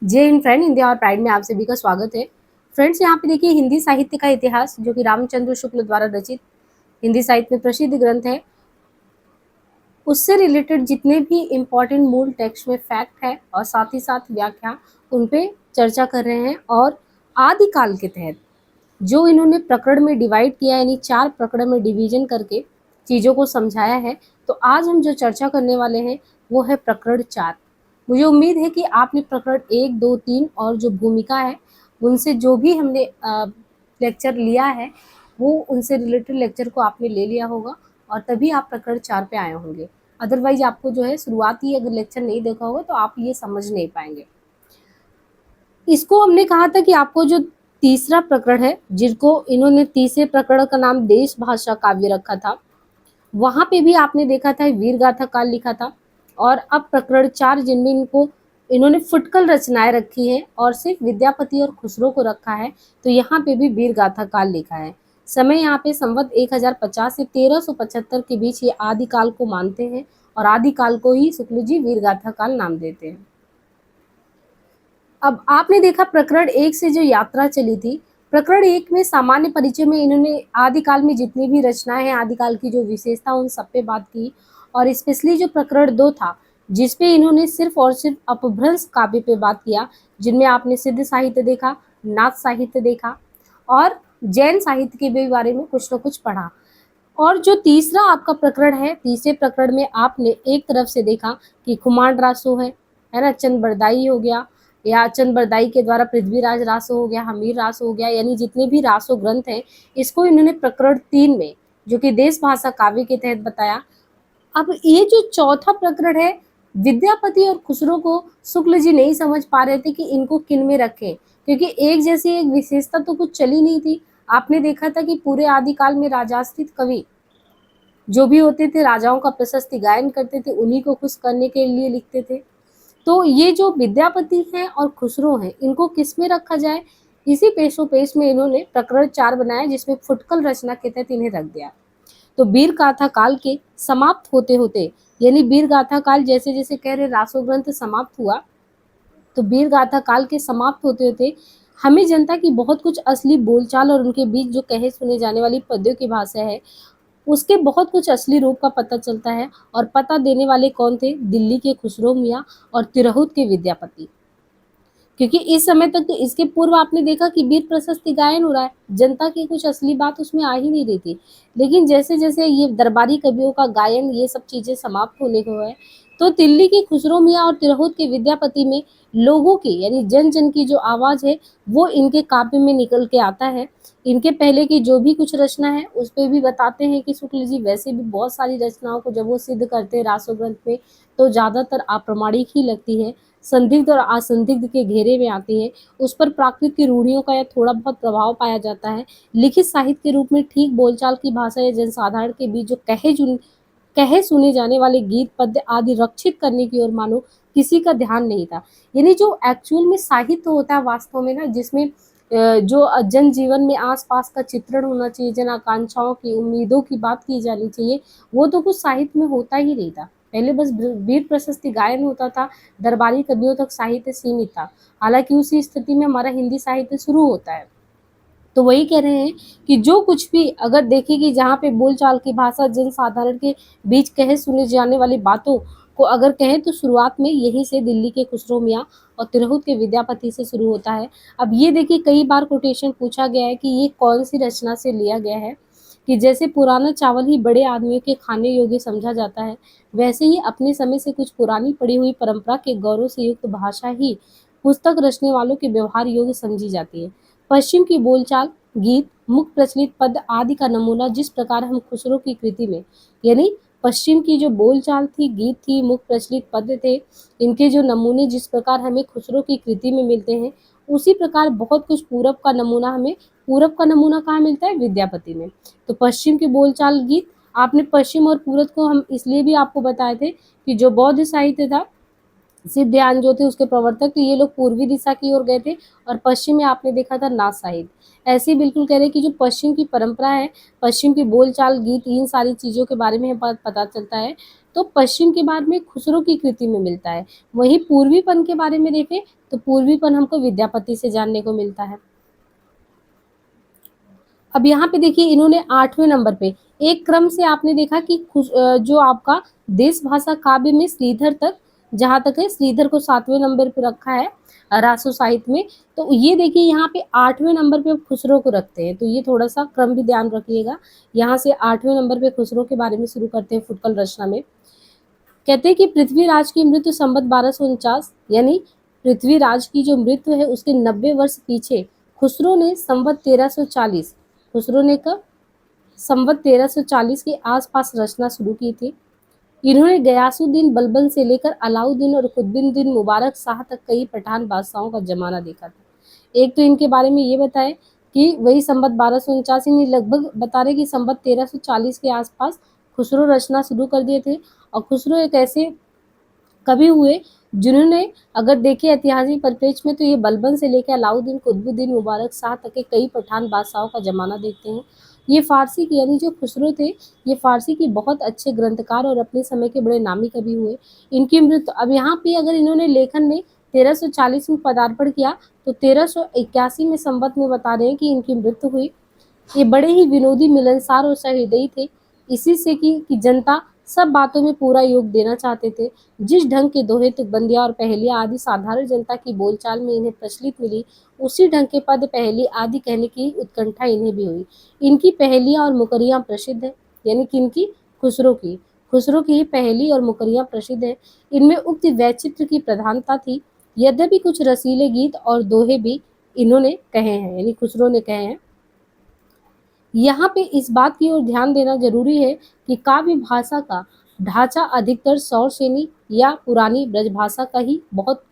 जय Hind friend, India और pride में आप सभी का स्वागत है। फ्रेंड्स, यहाँ पे देखिए हिंदी साहित्य का इतिहास जो कि रामचंद्र शुक्ल द्वारा रचित हिंदी साहित्य में प्रसिद्ध ग्रंथ है, उससे रिलेटेड जितने भी इम्पोर्टेंट मूल टेक्स्ट में फैक्ट है और साथ ही साथ व्याख्या, उन पे चर्चा कर रहे हैं। और आदिकाल के तहत जो इन्होंने प्रकरण में डिवाइड किया, यानी 4 प्रकरण में डिवीजन करके चीज़ों को समझाया है। तो आज हम जो चर्चा करने वाले हैं वो है प्रकरण 4। मुझे उम्मीद है कि आपने प्रकरण 1, 2, 3 और जो भूमिका है उनसे जो भी हमने लेक्चर लिया है वो उनसे रिलेटेड लेक्चर को आपने ले लिया होगा और तभी आप प्रकरण 4 पे आए होंगे। अदरवाइज आपको जो है शुरुआती अगर लेक्चर नहीं देखा होगा तो आप ये समझ नहीं पाएंगे। इसको हमने कहा था कि आपको जो तीसरा प्रकरण है, जिसको इन्होंने तीसरे प्रकरण का नाम देश भाषा काव्य रखा था, वहां पे भी आपने देखा था वीर गाथा काल लिखा था। और अब प्रकरण 4 जिनमें इन्होंने फुटकल रचनाएं रखी है और सिर्फ विद्यापति और खुसरो को रखा है, तो यहाँ पे भी वीर गाथा काल लिखा है। समय यहाँ पे संवत 1050 से 1375 के बीच ये आदिकाल को मानते हैं और आदिकाल को ही शुक्ल जी वीर गाथा काल नाम देते हैं। अब आपने देखा प्रकरण 1 से जो यात्रा चली थी, प्रकरण 1 में सामान्य परिचय में इन्होंने आदिकाल में जितनी भी रचनाएं हैं, आदिकाल की जो विशेषता उन सब पे बात की। और स्पेशली जो प्रकरण 2 था, जिसपे इन्होंने सिर्फ और सिर्फ अपभ्रंश काव्य पे बात किया, जिनमें आपने सिद्ध साहित्य देखा, नाथ साहित्य देखा और जैन साहित्य के भी बारे में कुछ न कुछ पढ़ा। और जो तीसरा आपका प्रकरण है, तीसरे प्रकरण में आपने एक तरफ से देखा कि खुमांड रासो है ना, चंद बरदाई हो गया, या चंद बरदाई के द्वारा पृथ्वीराज रासो हो गया, हमीर रासो हो गया, यानी जितने भी रासो ग्रंथ हैं इसको इन्होंने प्रकरण 3 में जो कि देश भाषा काव्य के तहत बताया। अब ये जो चौथा प्रकरण है, विद्यापति और खुसरो को शुक्ल जी नहीं समझ पा रहे थे कि इनको किन में रखें, क्योंकि एक जैसी एक विशेषता तो कुछ चली नहीं थी। आपने देखा था कि पूरे आदिकाल में राजाश्रित कवि जो भी होते थे राजाओं का प्रशस्ति गायन करते थे, उन्हीं को खुश करने के लिए लिखते थे। तो ये जो विद्यापति हैं और खुसरो हैं, इनको किस में रखा जाए, इसी पेशो पेश में इन्होंने प्रकरण 4 बनाया, जिसमें फुटकल रचना के तहत इन्हें रख दिया। तो वीर गाथा काल के समाप्त होते होते, यानी वीर गाथा काल जैसे जैसे कह रहे रासो ग्रंथ समाप्त हुआ, तो वीर गाथा काल के समाप्त होते होते हमें जनता की बहुत कुछ असली बोलचाल और उनके बीच जो कहे सुने जाने वाली पद्यों की भाषा है, उसके बहुत कुछ असली रूप का पता चलता है। और पता देने वाले कौन थे? दिल्ली के खुसरो मियाँ और तिरहुत के विद्यापति। क्योंकि इस समय तक तो इसके पूर्व आपने देखा कि वीर प्रशस्ति गायन हो रहा है, जनता की कुछ असली बात उसमें आ ही नहीं रही थी। लेकिन जैसे जैसे ये दरबारी कवियों का गायन, ये सब चीजें समाप्त होने को है, तो दिल्ली के खुसरो मियाँ और तिरहुत के विद्यापति में लोगों की, यानी जन जन की जो आवाज है वो इनके काव्य में निकल के आता है। इनके पहले की जो भी कुछ रचना है उस पर भी बताते हैं कि शुक्ल जी वैसे भी बहुत सारी रचनाओं को जब वो सिद्ध करते हैं रासो ग्रंथ में, तो ज्यादातर अप्रामाणिक ही लगती है, संदिग्ध और असंदिग्ध के घेरे में आती है। उस पर प्राकृत की रूढ़ियों का या थोड़ा बहुत प्रभाव पाया जाता है। लिखित साहित्य के रूप में ठीक बोलचाल की भाषा या जनसाधारण के बीच जो कहे सुने जाने वाले गीत पद्य आदि रक्षित करने की ओर मानो किसी का ध्यान नहीं था। यानी जो एक्चुअल में साहित्य होता है वास्तव में ना, जिसमें जो जन जीवन में आसपास का चित्रण होना चाहिए, जन आकांक्षाओं की, उम्मीदों की बात की जानी चाहिए, वो तो कुछ साहित्य में होता ही नहीं था। पहले बस वीर प्रशस्ति गायन होता था, दरबारी कवियों तक साहित्य सीमित था। हालांकि उसी स्थिति में हमारा हिंदी साहित्य शुरू होता है। तो वही कह रहे हैं कि जो कुछ भी अगर देखेगी, जहाँ पे बोलचाल की भाषा जन साधारण के बीच कहे सुने जाने वाली बातों को अगर कहें, तो शुरुआत में यहीं से दिल्ली के खुसरो मियाँ और तिरहुत के विद्यापति से शुरू होता है। अब ये देखिए, कई बार कोटेशन पूछा गया है कि ये कौन सी रचना से लिया गया है। कि जैसे पुराना चावल ही बड़े आदमियों के खाने योग्य समझा जाता है, वैसे ही अपने समय से कुछ पुरानी पड़ी हुई परंपरा के गौरव से युक्त भाषा ही पुस्तक रचने वालों के व्यवहार योग्य समझी जाती है। पश्चिम की बोलचाल, गीत, मुख्य प्रचलित पद आदि का नमूना जिस प्रकार हम खुसरो की कृति में, यानी पश्चिम की जो बोलचाल थी, गीत थी, मुख्य प्रचलित पद थे, इनके जो नमूने जिस प्रकार हमें खुसरो की कृति में मिलते हैं, उसी प्रकार बहुत कुछ पूरब का नमूना हमें, पूरब का नमूना कहाँ मिलता है? विद्यापति में। तो पश्चिम के बोलचाल, गीत, आपने पश्चिम और पूरब को हम इसलिए भी आपको बताए थे कि जो बौद्ध साहित्य था, सिद्धांत जो थे उसके प्रवर्तक, तो ये लोग पूर्वी दिशा की ओर गए थे और पश्चिम में आपने देखा था नाथ साहित्य। ऐसे ही बिल्कुल कह रहे हैं कि जो पश्चिम की परंपरा है, पश्चिम की बोलचाल, गीत, इन सारी चीज़ों के बारे में हमें पता चलता है तो पश्चिम के बारे में खुसरो की कृति में मिलता है। वहीं पूर्वीपन के बारे में देखें तो पूर्वीपन हमको विद्यापति से जानने को मिलता है। अब यहाँ पे देखिए इन्होंने 8वें नंबर पे एक क्रम से आपने देखा कि जो आपका देश भाषा काव्य में श्रीधर तक, जहाँ तक है श्रीधर को 7वें नंबर पे रखा है रासो साहित्य में। तो ये देखिए यहाँ पे 8वें नंबर पे खुसरो को रखते हैं, तो ये थोड़ा सा क्रम भी ध्यान रखिएगा। यहाँ से 8वें नंबर पे खुसरो के बारे में शुरू करते हैं फुटकल रचना में। कहते हैं कि पृथ्वीराज की मृत्यु संवत 1249, यानी पृथ्वीराज की जो मृत्यु है उसके 90 वर्ष पीछे खुसरो ने संवत 1340, खुसरो ने कब, संवत 1340 के आसपास रचना शुरू की थी। इन्होंने गयासुद्दीन बलबन से लेकर अलाउद्दीन और कुतुबुद्दीन मुबारक शाह तक कई पठान बादशाहों का जमाना देखा था। एक तो इनके बारे में ये बताएं कि वही संवत 1249 में लगभग बता रहे कि संवत 1340 के आसपास खुसरो रचना शुरू कर दिए थे। और खुसरो एक ऐसे कवि हुए जिन्होंने, अगर देखें ऐतिहासिक परिप्रेक्ष्य में, तो ये बलबन से लेकर अलाउद्दीन कुतुबुद्दीन मुबारक शाह तक के कई पठान बादशाहों का जमाना देखते हैं। ये फारसी की, यानी जो खुसरो थे ये फारसी की बहुत अच्छे ग्रंथकार और अपने समय के बड़े नामी कवि हुए। इनकी मृत्यु, अब यहाँ पे अगर इन्होंने लेखन में 1340 में पदार्पण किया तो 1381 में संवत में बता रहे हैं कि इनकी मृत्यु हुई। ये बड़े ही विनोदी, मिलनसार और सहृदयी थे। इसी से कि जनता सब बातों में पूरा योग देना चाहते थे। जिस ढंग के दोहे, तुकबंदियाँ और पहेलियाँ आदि साधारण जनता की बोलचाल में इन्हें प्रचलित मिली, उसी ढंग के पद, पहेली आदि कहने की उत्कंठा इन्हें भी हुई। इनकी पहेलियाँ और मुकरियाँ प्रसिद्ध है, यानी कि इनकी, खुसरो की ही पहेली और मुकरियाँ प्रसिद्ध है। इनमें उक्त वैचित्र की प्रधानता थी। यद्यपि कुछ रसीले गीत और दोहे भी इन्होंने कहे हैं, यानी खुसरो ने कहे हैं। यहाँ पे इस बात की ओर ध्यान देना जरूरी है कि काव्य भाषा का ढांचा अधिकतर सौरसेनी या पुरानी ब्रजभाषा का ही बहुत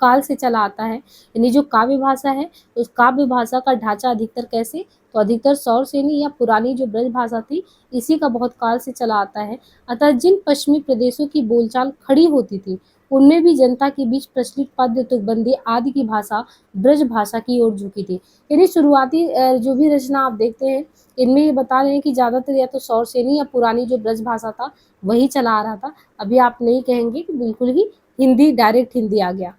काल से चला आता है। यानी जो काव्य भाषा है उस काव्य भाषा का ढांचा अधिकतर कैसे, तो अधिकतर सौरसेनी या पुरानी जो ब्रज भाषा थी इसी का बहुत काल से चला आता है। अतः जिन पश्चिमी प्रदेशों की बोलचाल खड़ी होती थी उनमें भी जनता के बीच प्रचलित पद्य, तुकबंदी आदि की भाषा ब्रज भाषा की ओर झुकी थी। यानी शुरुआती जो भी रचना आप देखते हैं इनमें ये बता रहे हैं कि ज्यादातर या तो सौरसेनी या पुरानी जो ब्रज भाषा था वही चला आ रहा था। अभी आप नहीं कहेंगे कि बिल्कुल ही हिंदी, डायरेक्ट हिंदी आ गया।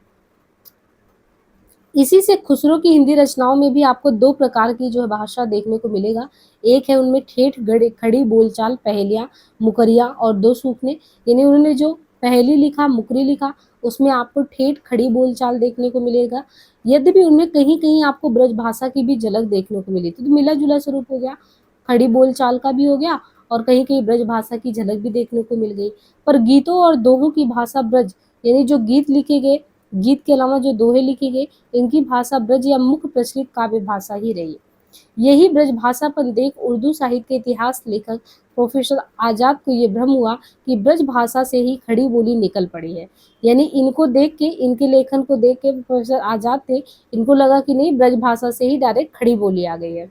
इसी से खुसरो की हिंदी रचनाओं में भी आपको दो प्रकार की जो है भाषा देखने को मिलेगा। एक है उनमें ठेठ खड़ी बोलचाल, पहेलियाँ, मुकरियाँ, और दो सूखने, यानी उन्होंने जो पहेली लिखा, मुकरी लिखा, उसमें आपको ठेठ खड़ी बोलचाल देखने को मिलेगा। यद्यपि उनमें कहीं कहीं आपको ब्रज भाषा की भी झलक देखने को मिली थी, तो मिला जुला स्वरूप हो गया, खड़ी बोलचाल का भी हो गया और कहीं कहीं ब्रज भाषा की झलक भी देखने को मिल गई। पर गीतों और दोहों की भाषा ब्रज, यानी जो गीत लिखे गए, गीत के अलावा जो दोहे लिखे गए, इनकी भाषा ब्रज या मुख्य प्रचलित काव्य भाषा ही रही। यही ब्रज भाषापन देख उर्दू साहित्य के इतिहास लेखक प्रोफेसर आजाद को ये भ्रम हुआ कि ब्रज भाषा से ही खड़ी बोली निकल पड़ी है। यानी इनको देख के, इनके लेखन को देख के प्रोफेसर आजाद थे, इनको लगा कि नहीं, ब्रज भाषा से ही डायरेक्ट खड़ी बोली आ गई है।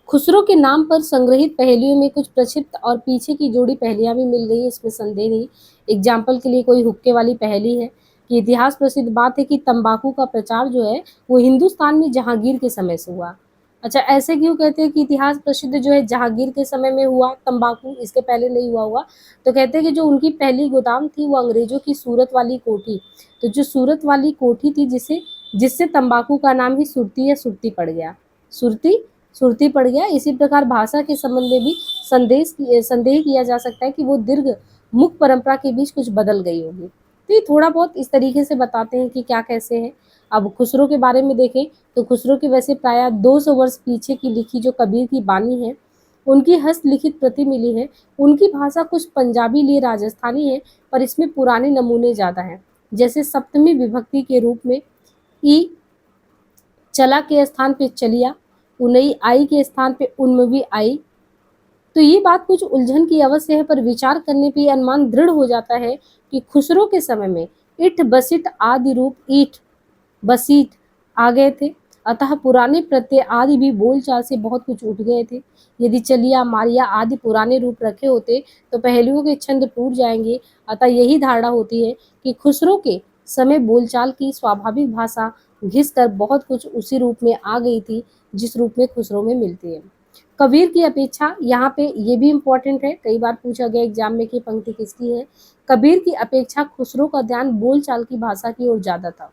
खुसरो के नाम पर संग्रहित पहेलियों में कुछ प्रक्षिप्त और पीछे की जोड़ी पहेलियां भी मिल गई, इसमें संदेह नहीं। एग्जाम्पल के लिए कोई हुक्के वाली पहेली है कि इतिहास प्रसिद्ध बात है कि तंबाकू का प्रचार जो है वो हिंदुस्तान में जहांगीर के समय से हुआ। अच्छा, ऐसे क्यों कहते हैं कि इतिहास प्रसिद्ध जो है जहांगीर के समय में हुआ तंबाकू, इसके पहले नहीं हुआ हुआ? तो कहते हैं कि जो उनकी पहली गोदाम थी वो अंग्रेजों की सूरत वाली कोठी, तो जो सूरत वाली कोठी थी जिससे जिससे तंबाकू का नाम ही सुरती या सुरती पड़ गया, सुरती सुरती पड़ गया। इसी प्रकार भाषा के संबंध में भी संदेह किया जा सकता है कि वो दीर्घ मुख परंपरा के बीच कुछ बदल गई होगी। तो ये थोड़ा बहुत इस तरीके से बताते हैं कि क्या कैसे है। अब खुसरो के बारे में देखें तो खुसरो की वैसे प्राय 200 वर्ष पीछे की लिखी जो कबीर की बानी है उनकी हस्तलिखित प्रति मिली है। उनकी भाषा कुछ पंजाबी लिए राजस्थानी है, पर इसमें पुराने नमूने ज़्यादा हैं। जैसे सप्तमी विभक्ति के रूप में ई चला के स्थान पे चलिया, उनई आई के स्थान पे उन्मवी आई। तो ये बात कुछ उलझन की अवश्य है, पर विचार करने पे अनुमान दृढ़ हो जाता है कि खुसरो के समय में इठ बसिट आदि रूप ईठ बसीट आ गए थे। अतः पुराने प्रत्यय आदि भी बोलचाल से बहुत कुछ उठ गए थे। यदि चलिया, मारिया आदि पुराने रूप रखे होते तो पहेलियों के छंद टूट जाएंगे। अतः यही धारणा होती है कि खुसरो के समय बोलचाल की स्वाभाविक भाषा घिस कर बहुत कुछ उसी रूप में आ गई थी जिस रूप में खुसरो में मिलती है। कबीर की अपेक्षा, यहाँ पे ये भी इम्पोर्टेंट है, कई बार पूछा गया एग्जाम में कि पंक्ति किसकी है। कबीर की अपेक्षा खुसरो का ध्यान बोलचाल की भाषा की ओर ज्यादा था।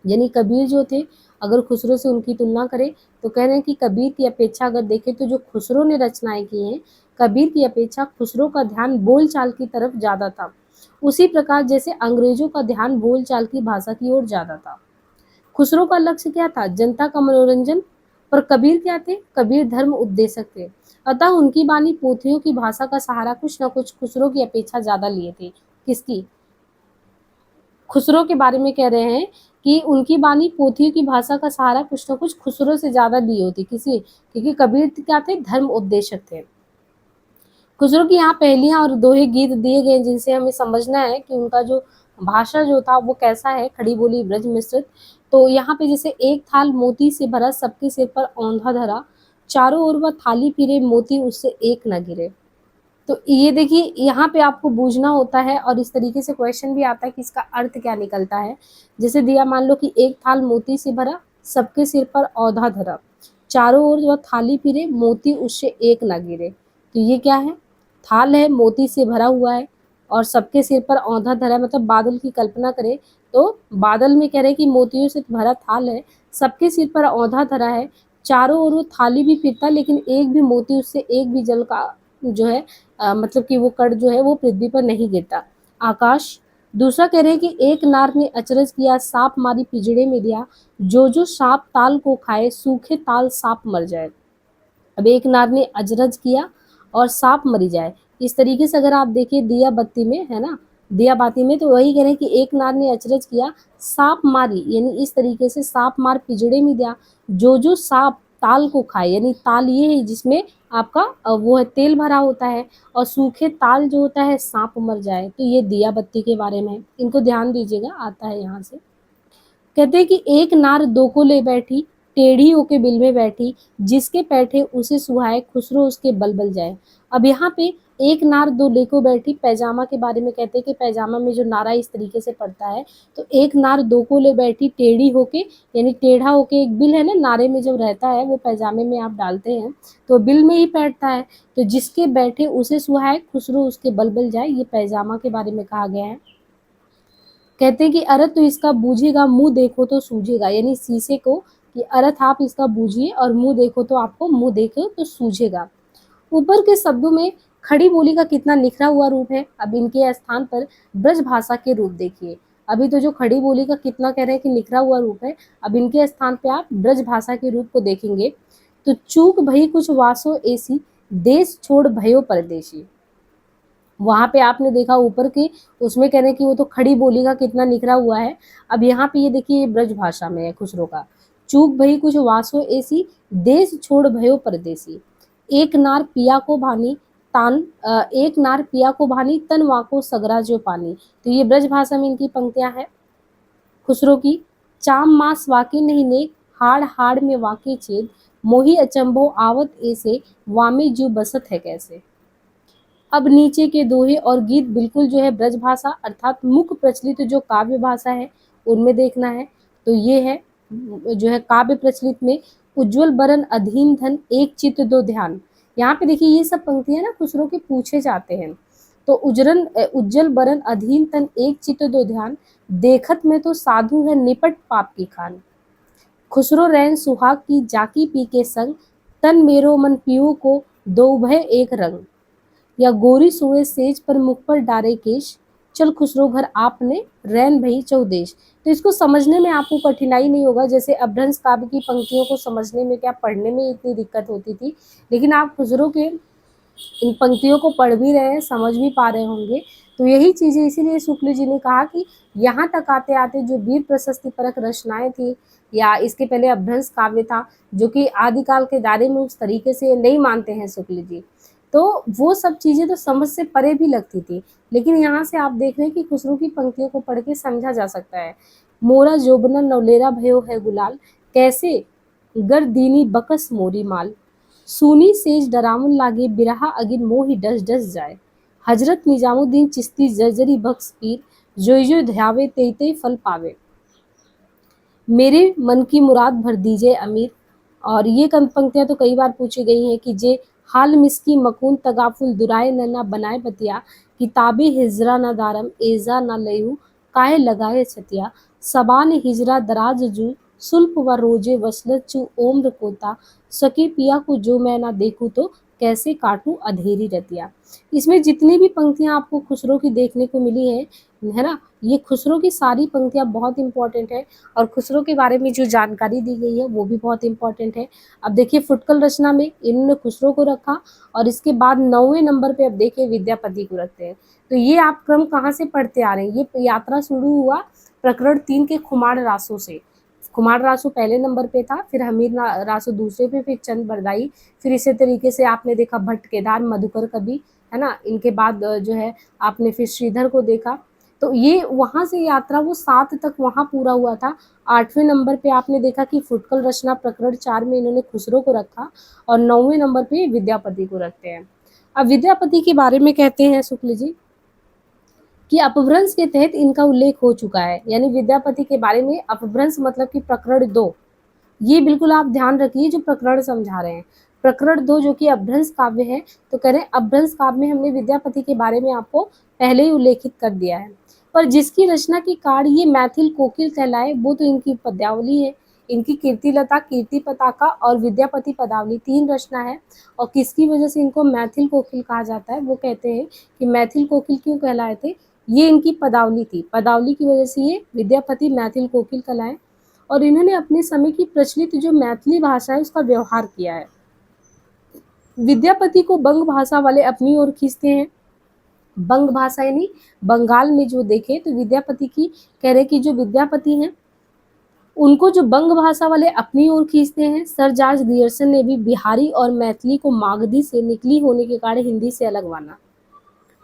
यानी कबीर जो थे, अगर खुसरो से उनकी तुलना करें तो कह रहे हैं कि कबीर की अपेक्षा अगर देखें तो जो खुसरो ने रचनाएं की हैं, कबीर की अपेक्षा खुसरो का ध्यान बोलचाल की तरफ ज्यादा था। उसी प्रकार जैसे अंग्रेजों का ध्यान बोलचाल की भाषा की ओर ज्यादा था। खुसरो का लक्ष्य क्या था? जनता का मनोरंजन। पर कबीर क्या थे? कबीर धर्म उपदेशक थे। अतः उनकी बानी पोथियों की भाषा का सहारा कुछ न कुछ खुसरो की अपेक्षा ज्यादा लिए थे। किसकी? खुसरो के बारे में कह रहे हैं कि उनकी बानी पोथियों की भाषा का सहारा कुछ न कुछ खुसरो से ज्यादा ली होती। किसी? क्योंकि कबीर क्या थे? धर्म उपदेशक थे। खुसरो की यहाँ पहेलियां और दोहे गीत दिए गए जिनसे हमें समझना है कि उनका जो भाषा जो था वो कैसा है, खड़ी बोली ब्रज मिश्रित। तो यहाँ पे जैसे एक थाल मोती से भरा, सबके सिर पर औंधा धरा, चारों ओर वह थाली फिरे, मोती उससे एक न गिरे। तो ये देखिए, यहाँ पे आपको बूझना होता है और इस तरीके से क्वेश्चन भी आता है कि इसका अर्थ क्या निकलता है। जैसे दिया, मान लो कि एक थाल मोती से भरा, सबके सिर पर औंधा धरा, चारों ओर वह थाली फिरे, मोती उससे एक ना गिरे। तो ये क्या है? थाल है, मोती से भरा हुआ है और सबके सिर पर औंधा धरा है, मतलब बादल की कल्पना करें तो बादल में कह रहे हैं कि मोतियों से भरा थाल है, सबके सिर पर औंधा धरा है, चारों ओर वो थाली भी फिरता लेकिन एक भी मोती उससे, एक भी जल का जो है मतलब कि वो कण जो है वो पृथ्वी पर नहीं गिरता। आकाश। दूसरा कह रहे हैं कि एक नार ने अचरज किया, सांप मारी पिंजड़े में दिया, जो जो सांप ताल को खाए, सूखे ताल सांप मर जाए। अब एक नार ने अजरज किया और सांप मरी जाए, इस तरीके से अगर आप देखिए दिया बत्ती में, है ना, दिया बाती में, तो वही कह रहे हैं कि एक नार ने अचरज किया, सांप मारी, यानी इस तरीके से सांप मार पिंजड़े में दिया, जो जो सांप ताल को खाए, यानी ताल ये है जिसमें आपका वो है तेल भरा होता है, और सूखे ताल जो होता है सांप मर जाए। तो ये दिया बत्ती के बारे में है, इनको ध्यान दीजिएगा, आता है यहाँ से। कहते हैं कि एक नार दो को ले बैठी, टेढ़ी होके बिल में बैठी, जिसके पैठे उसे सुहाए, खुसरो उसके बल बल जाए। अब यहाँ पे एक नार दो लेको बैठी, पैजामा के बारे में कहते हैं कि पैजामा में जो नारा इस तरीके से पड़ता है। तो एक नार दो को ले बैठी, टेढ़ी होके, यानी टेढ़ा होके, एक बिल है ना नारे में जब रहता है, वो पैजामे में आप डालते हैं तो बिल में ही बैठता है। तो जिसके बैठे उसे सुहाए, खुसरो उसके बल बल जाए, ये पैजामा के बारे में कहा गया है। कहते हैं कि अरथ तो इसका बूझेगा, मुंह देखो तो सूझेगा, यानी शीशे को कि अरथ आप इसका बूझिए और मुंह देखो तो आपको मुंह देखो तो सूझेगा। ऊपर के शब्दों में खड़ी बोली का कितना निखरा हुआ रूप है। अब इनके स्थान पर ब्रज भाषा के रूप देखिए। अभी तो जो खड़ी बोली का कितना कह रहे हैं कि निखरा हुआ रूप है, अब इनके स्थान पे आप ब्रज भाषा के रूप को देखेंगे। तो चूक भई कुछ वासो ऐसी, देश छोड़ भयो परदेशी। वहाँ पे आपने देखा ऊपर की, उसमें कह रहे हैं कि वो तो खड़ी बोली का कितना निखरा हुआ है। अब यहाँ पे ये देखिए, ये ब्रज भाषा में है खुसरो का। चूक भई कुछ वासो ऐसी, देश छोड़ भयो परदेसी। एक नार पिया को भानी, एक नार पिया को भानी, तन वाको सगरा जो पानी। तो ये ब्रज भाषा में इनकी पंक्तियां हैं खुसरो की। चाम मास वाके नहीं नेक, हाड़ हाड़ में वाके छेद, मोही अचंभो आवत ऐसे, वामे जीव बसत है कैसे। अब नीचे के दोहे और गीत बिल्कुल जो है ब्रज भाषा अर्थात मुख्य प्रचलित जो काव्य भाषा है उनमें देखना है। तो ये है जो है काव्य प्रचलित में, उज्जवल बरन अधीन धन, एक चित्त दो ध्यान। यहाँ पे देखिए ये सब पंक्तियां ना खुसरो के पूछे जाते हैं। तो उज्जवल बरन अधीन तन, एक चित्त दो ध्यान, देखत में तो साधु है निपट पाप की खान। खुसरो रैन सुहाग की जाकी पी के संग, तन मेरो मन पियो को, दो भय एक रंग। या गोरी सोए सेज पर मुख पर डारे केश, चल खुसरो घर आपने, रैन भई चौदेश। तो इसको समझने में आपको कठिनाई नहीं होगा, जैसे अपभ्रंश काव्य की पंक्तियों को समझने में क्या पढ़ने में इतनी दिक्कत होती थी, लेकिन आप खुसरो के इन पंक्तियों को पढ़ भी रहे हैं, समझ भी पा रहे होंगे। तो यही चीजें, इसीलिए शुक्ल जी ने कहा कि यहाँ तक आते आते जो वीर प्रशस्ति परक रचनाएं थी, या इसके पहले अपभ्रंश काव्य था जो कि आदिकाल के दायरे में उस तरीके से नहीं मानते हैं शुक्ल जी, तो वो सब चीजें तो समझ से परे भी लगती थी। लेकिन यहाँ से आप देख रहे हैं कि खुसरो की पंक्तियों को पढ़ के समझा जा सकता है। मोरा जोबना नवलेरा भयो है गुलाल, कैसे गर दीनी बकस मोरी माल, सूनी सेज डरावन लागे, बिरहा अगिन मोहि डस डस जाए। हजरत निजामुद्दीन चिश्ती जर्जरी बख्श पीर, जो जो ध्यावे ते ते फल पावे। मेरे मन की मुराद भर दीजिए अमीर, और ये पंक्तियां तो कई बार पूछी गई हैं कि जे हाल मिसकी मकून तगाफुल दुराए नन्ना बनाए बतिया किताबी हिजरा न दारम एजा न लयू काहे लगाए छतिया सबान हिजरा दराज जू सुल्प व रोजे वसलत चू ओम्र कोता सकी पिया को जो मैं ना देखूं तो कैसे काटूं अधेरी रतिया। इसमें जितनी भी पंक्तियां आपको खुसरो की देखने को मिली है ना, ये खुसरो की सारी पंक्तियां बहुत इंपॉर्टेंट है और खुसरो के बारे में जो जानकारी दी गई है वो भी बहुत इंपॉर्टेंट है। अब देखिए फुटकल रचना में इन्होंने खुसरो को रखा और इसके बाद 9वें नंबर पे अब देखिए विद्यापति को रखते हैं। तो ये आप क्रम कहाँ से पढ़ते आ रहे हैं, ये यात्रा शुरू हुआ प्रकरण 3 के खुमार रासों से। खुमार रासो पहले नंबर पे था, फिर हमीर रासो दूसरे पे, फिर चंद बरदाई, फिर इसी तरीके से आपने देखा भट्ट केदार मधुकर कवि, है ना, इनके बाद जो है आपने फिर श्रीधर को देखा। तो ये वहां से यात्रा वो 7 तक वहां पूरा हुआ था। 8वें नंबर पे आपने देखा कि फुटकल रचना प्रकरण 4 में इन्होंने खुसरो को रखा और 9वें नंबर पे विद्यापति को रखते हैं। अब विद्यापति के बारे में कहते हैं शुक्ल जी कि अपभ्रंश के तहत इनका उल्लेख हो चुका है, यानी विद्यापति के बारे में अपभ्रंश मतलब कि प्रकरण 2, ये बिल्कुल आप ध्यान रखिए जो प्रकरण समझा रहे हैं। प्रकरण 2 जो कि अपभ्रंश काव्य है, तो कह रहे हैं अपभ्रंश काव्य में हमने विद्यापति के बारे में आपको पहले ही उल्लेखित कर दिया है, पर जिसकी रचना की कार्य ये मैथिल कोकिल कहलाए वो तो इनकी पद्यावली है। इनकी कीर्तिलता, कीर्ति पताका और विद्यापति पदावली 3 रचना है। और किसकी वजह से इनको मैथिल कोकिल कहा जाता है, वो कहते हैं कि मैथिल कोकिल क्यों कहलाए थे, ये इनकी पदावली थी, पदावली की वजह से ये विद्यापति मैथिल कोकिल कहलाए। और इन्होंने अपने समय की प्रचलित जो मैथिली भाषा है उसका व्यवहार किया है। विद्यापति को बंग भाषा वाले अपनी ओर खींचते हैं। बंग भाषा यानी बंगाल में जो देखे तो विद्यापति की कह रहे कि जो विद्यापति हैं उनको जो बंग भाषा वाले अपनी ओर खींचते हैं। सर जॉर्ज ग्रियर्सन ने भी बिहारी और मैथिली को मागधी से निकली होने के कारण हिंदी से अलग माना।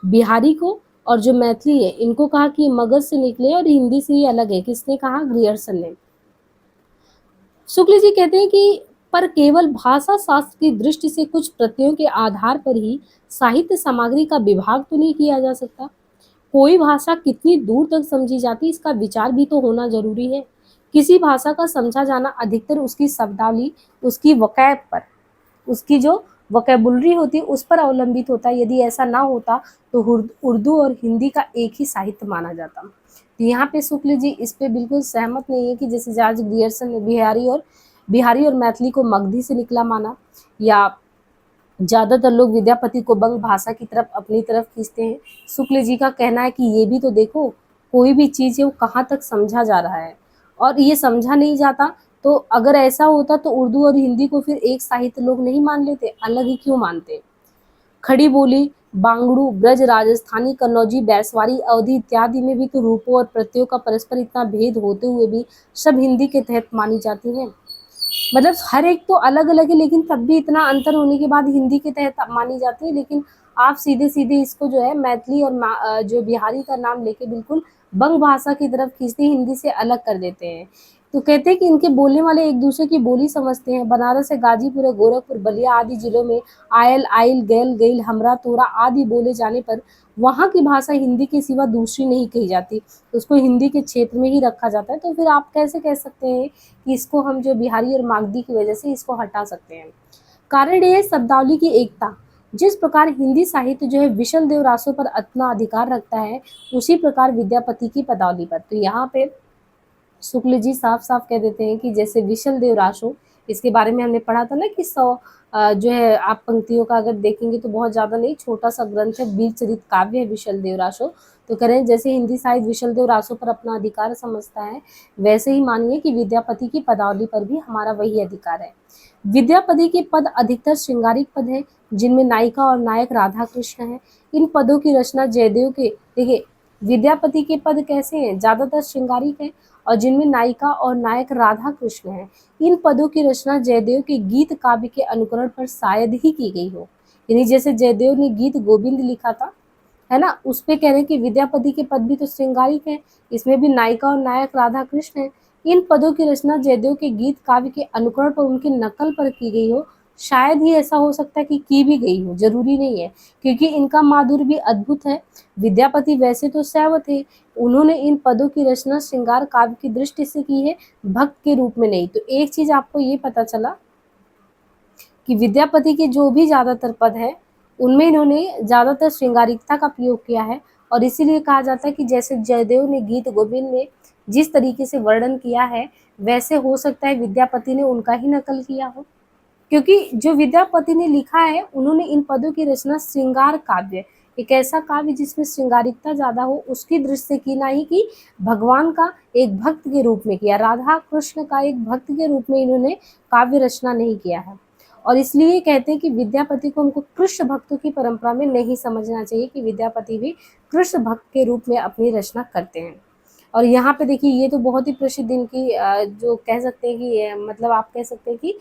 बिहारी को और जो मैथिली है इनको कहा कि मगध से निकले और हिंदी से ही अलग है। किसने कहा? ग्रियर्सन ने। शुक्ल जी कहते हैं कि पर केवल भाषा शास्त्र की दृष्टि से कुछ प्रत्ययों के आधार पर ही साहित्य सामग्री का विभाग तो नहीं किया जा सकता। कोई भाषा कितनी दूर तक समझी जाती है इसका विचार भी तो होना जरूरी है। किसी भाषा का समझा जाना अधिकतर उसकी शब्दावली, उसकी वकैब पर, उसकी जो वोकैबुलरी होती है उस पर अवलंबित होता है। यदि ऐसा ना होता तो उर्दू और हिंदी का एक ही साहित्य माना जाता। तो यहाँ पे शुक्ल जी इस पे बिल्कुल सहमत नहीं है कि जैसे जॉर्ज ग्रियर्सन ने बिहारी और मैथिली को मगधी से निकला माना, या ज़्यादातर लोग विद्यापति को बंग भाषा की तरफ अपनी तरफ खींचते हैं। शुक्ल जी का कहना है कि ये भी तो देखो, कोई भी चीज़ है वो कहाँ तक समझा जा रहा है, और ये समझा नहीं जाता तो अगर ऐसा होता तो उर्दू और हिंदी को फिर एक साहित्य लोग नहीं मान लेते, अलग ही क्यों मानते। खड़ी बोली, बांगड़ू, ब्रज, राजस्थानी, कन्नौजी, बैसवारी, अवधी इत्यादि में भी तो रूपों और प्रत्ययों का परस्पर इतना भेद होते हुए भी सब हिंदी के तहत मानी जाती हैं। मतलब हर एक तो अलग अलग है, लेकिन तब भी इतना अंतर होने के बाद हिंदी के तहत मानी जाती है। लेकिन आप सीधे सीधे इसको जो है मैथिली और जो बिहारी का नाम लेके बिल्कुल बंग भाषा की तरफ खींचते, हिंदी से अलग कर देते हैं। तो कहते हैं कि इनके बोलने वाले एक दूसरे की बोली समझते हैं। बनारस है, गाजीपुर है, गोरखपुर, बलिया आदि जिलों में आयल, आइल, गैल, गईल, हमरा, तोरा आदि बोले जाने पर वहाँ की भाषा हिंदी के सिवा दूसरी नहीं कही जाती, उसको हिंदी के क्षेत्र में ही रखा जाता है। तो फिर आप कैसे कह सकते हैं कि इसको हम जो बिहारी और मागधी की वजह से इसको हटा सकते हैं। कारण ये है शब्दावली की एकता। जिस प्रकार हिंदी साहित्य जो है विशल देव रासों पर अपना अधिकार रखता है, उसी प्रकार विद्यापति की पदावली पर। तो यहाँ पे शुक्ल जी साफ साफ कह देते हैं कि जैसे विशल देव रासो, इसके बारे में हमने पढ़ा था ना कि 100 जो है आप पंक्तियों का अगर देखेंगे तो बहुत ज़्यादा नहीं, छोटा सा ग्रंथ है, वीर चरित काव्य है विशल देव रासो। तो कह रहे हैं जैसे हिंदी साहित्य विशल देव रासो पर अपना अधिकार समझता है, वैसे ही मानिए कि विद्यापति की पदावली पर भी हमारा वही अधिकार है। विद्यापति के पद अधिकतर श्रृंगारिक पद हैं, जिनमें नायिका और नायक राधा कृष्ण है। इन पदों की रचना जयदेव के, देखिए विद्यापति के पद कैसे हैं, ज़्यादातर श्रृंगारिक हैं और जिनमें नायिका और नायक राधा कृष्ण हैं। इन पदों की रचना जयदेव के गीत काव्य के अनुकरण पर शायद ही की गई हो, यानी जैसे जयदेव ने गीत गोविंद लिखा था, है ना, उस पे कह रहे हैं कि विद्यापति के पद भी तो श्रृंगारिक हैं, इसमें भी नायिका और नायक राधा कृष्ण हैं। इन पदों की रचना जयदेव के गीत काव्य के अनुकरण पर, उनकी नकल पर की गई हो। शायद ही ऐसा हो सकता है कि की भी गई हो, जरूरी नहीं है, क्योंकि इनका माधुर्य भी अद्भुत है। विद्यापति वैसे तो शैव थे, उन्होंने इन पदों की रचना श्रृंगार काव्य की दृष्टि से की है, भक्त के रूप में नहीं। तो एक चीज आपको ये पता चला कि विद्यापति के जो भी ज़्यादातर पद हैं, उनमें इन्होंने ज़्यादातर श्रृंगारिकता का प्रयोग किया है और इसीलिए कहा जाता है कि जैसे जयदेव ने गीत गोविंद में जिस तरीके से वर्णन किया है, वैसे हो सकता है विद्यापति ने उनका ही नकल किया हो। क्योंकि जो विद्यापति ने लिखा है, उन्होंने इन पदों की रचना श्रृंगार काव्य, एक ऐसा काव्य जिसमें श्रृंगारिकता ज़्यादा हो, उसकी दृष्टि से की, ना ही कि भगवान का एक भक्त के रूप में किया, राधा कृष्ण का एक भक्त के रूप में इन्होंने काव्य रचना नहीं किया है। और इसलिए कहते हैं कि विद्यापति को हमको कृष्ण भक्तों की परंपरा में नहीं समझना चाहिए कि विद्यापति भी कृष्ण भक्त के रूप में अपनी रचना करते हैं। और यहाँ पे देखिए, ये तो बहुत ही प्रसिद्ध इनकी जो कह सकते हैं कि मतलब आप कह सकते हैं कि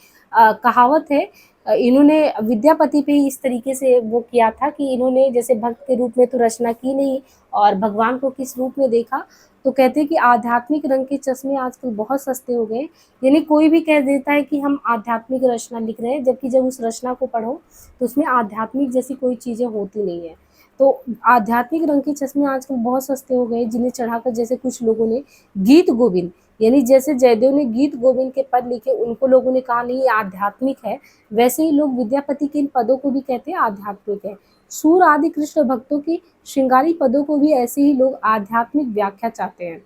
कहावत है। इन्होंने विद्यापति पे ही इस तरीके से वो किया था कि इन्होंने जैसे भक्त के रूप में तो रचना की नहीं और भगवान को किस रूप में देखा, तो कहते हैं कि आध्यात्मिक रंग के चश्मे आजकल बहुत सस्ते हो गए। यानी कोई भी कह देता है कि हम आध्यात्मिक रचना लिख रहे हैं, जबकि जब उस रचना को पढ़ो तो उसमें आध्यात्मिक जैसी कोई चीज़ें होती नहीं है। तो आध्यात्मिक रंग के चश्मे आजकल बहुत सस्ते हो गए, जिन्हें चढ़ाकर जैसे कुछ लोगों ने गीत गोविंद, यानी जैसे जयदेव ने गीत गोविंद के पद लिखे, उनको लोगों ने कहा नहीं ये आध्यात्मिक है, वैसे ही लोग विद्यापति के इन पदों को भी कहते हैं आध्यात्मिक है। सूर आदि कृष्ण भक्तों की श्रृंगारी पदों को भी ऐसे ही लोग आध्यात्मिक व्याख्या चाहते हैं,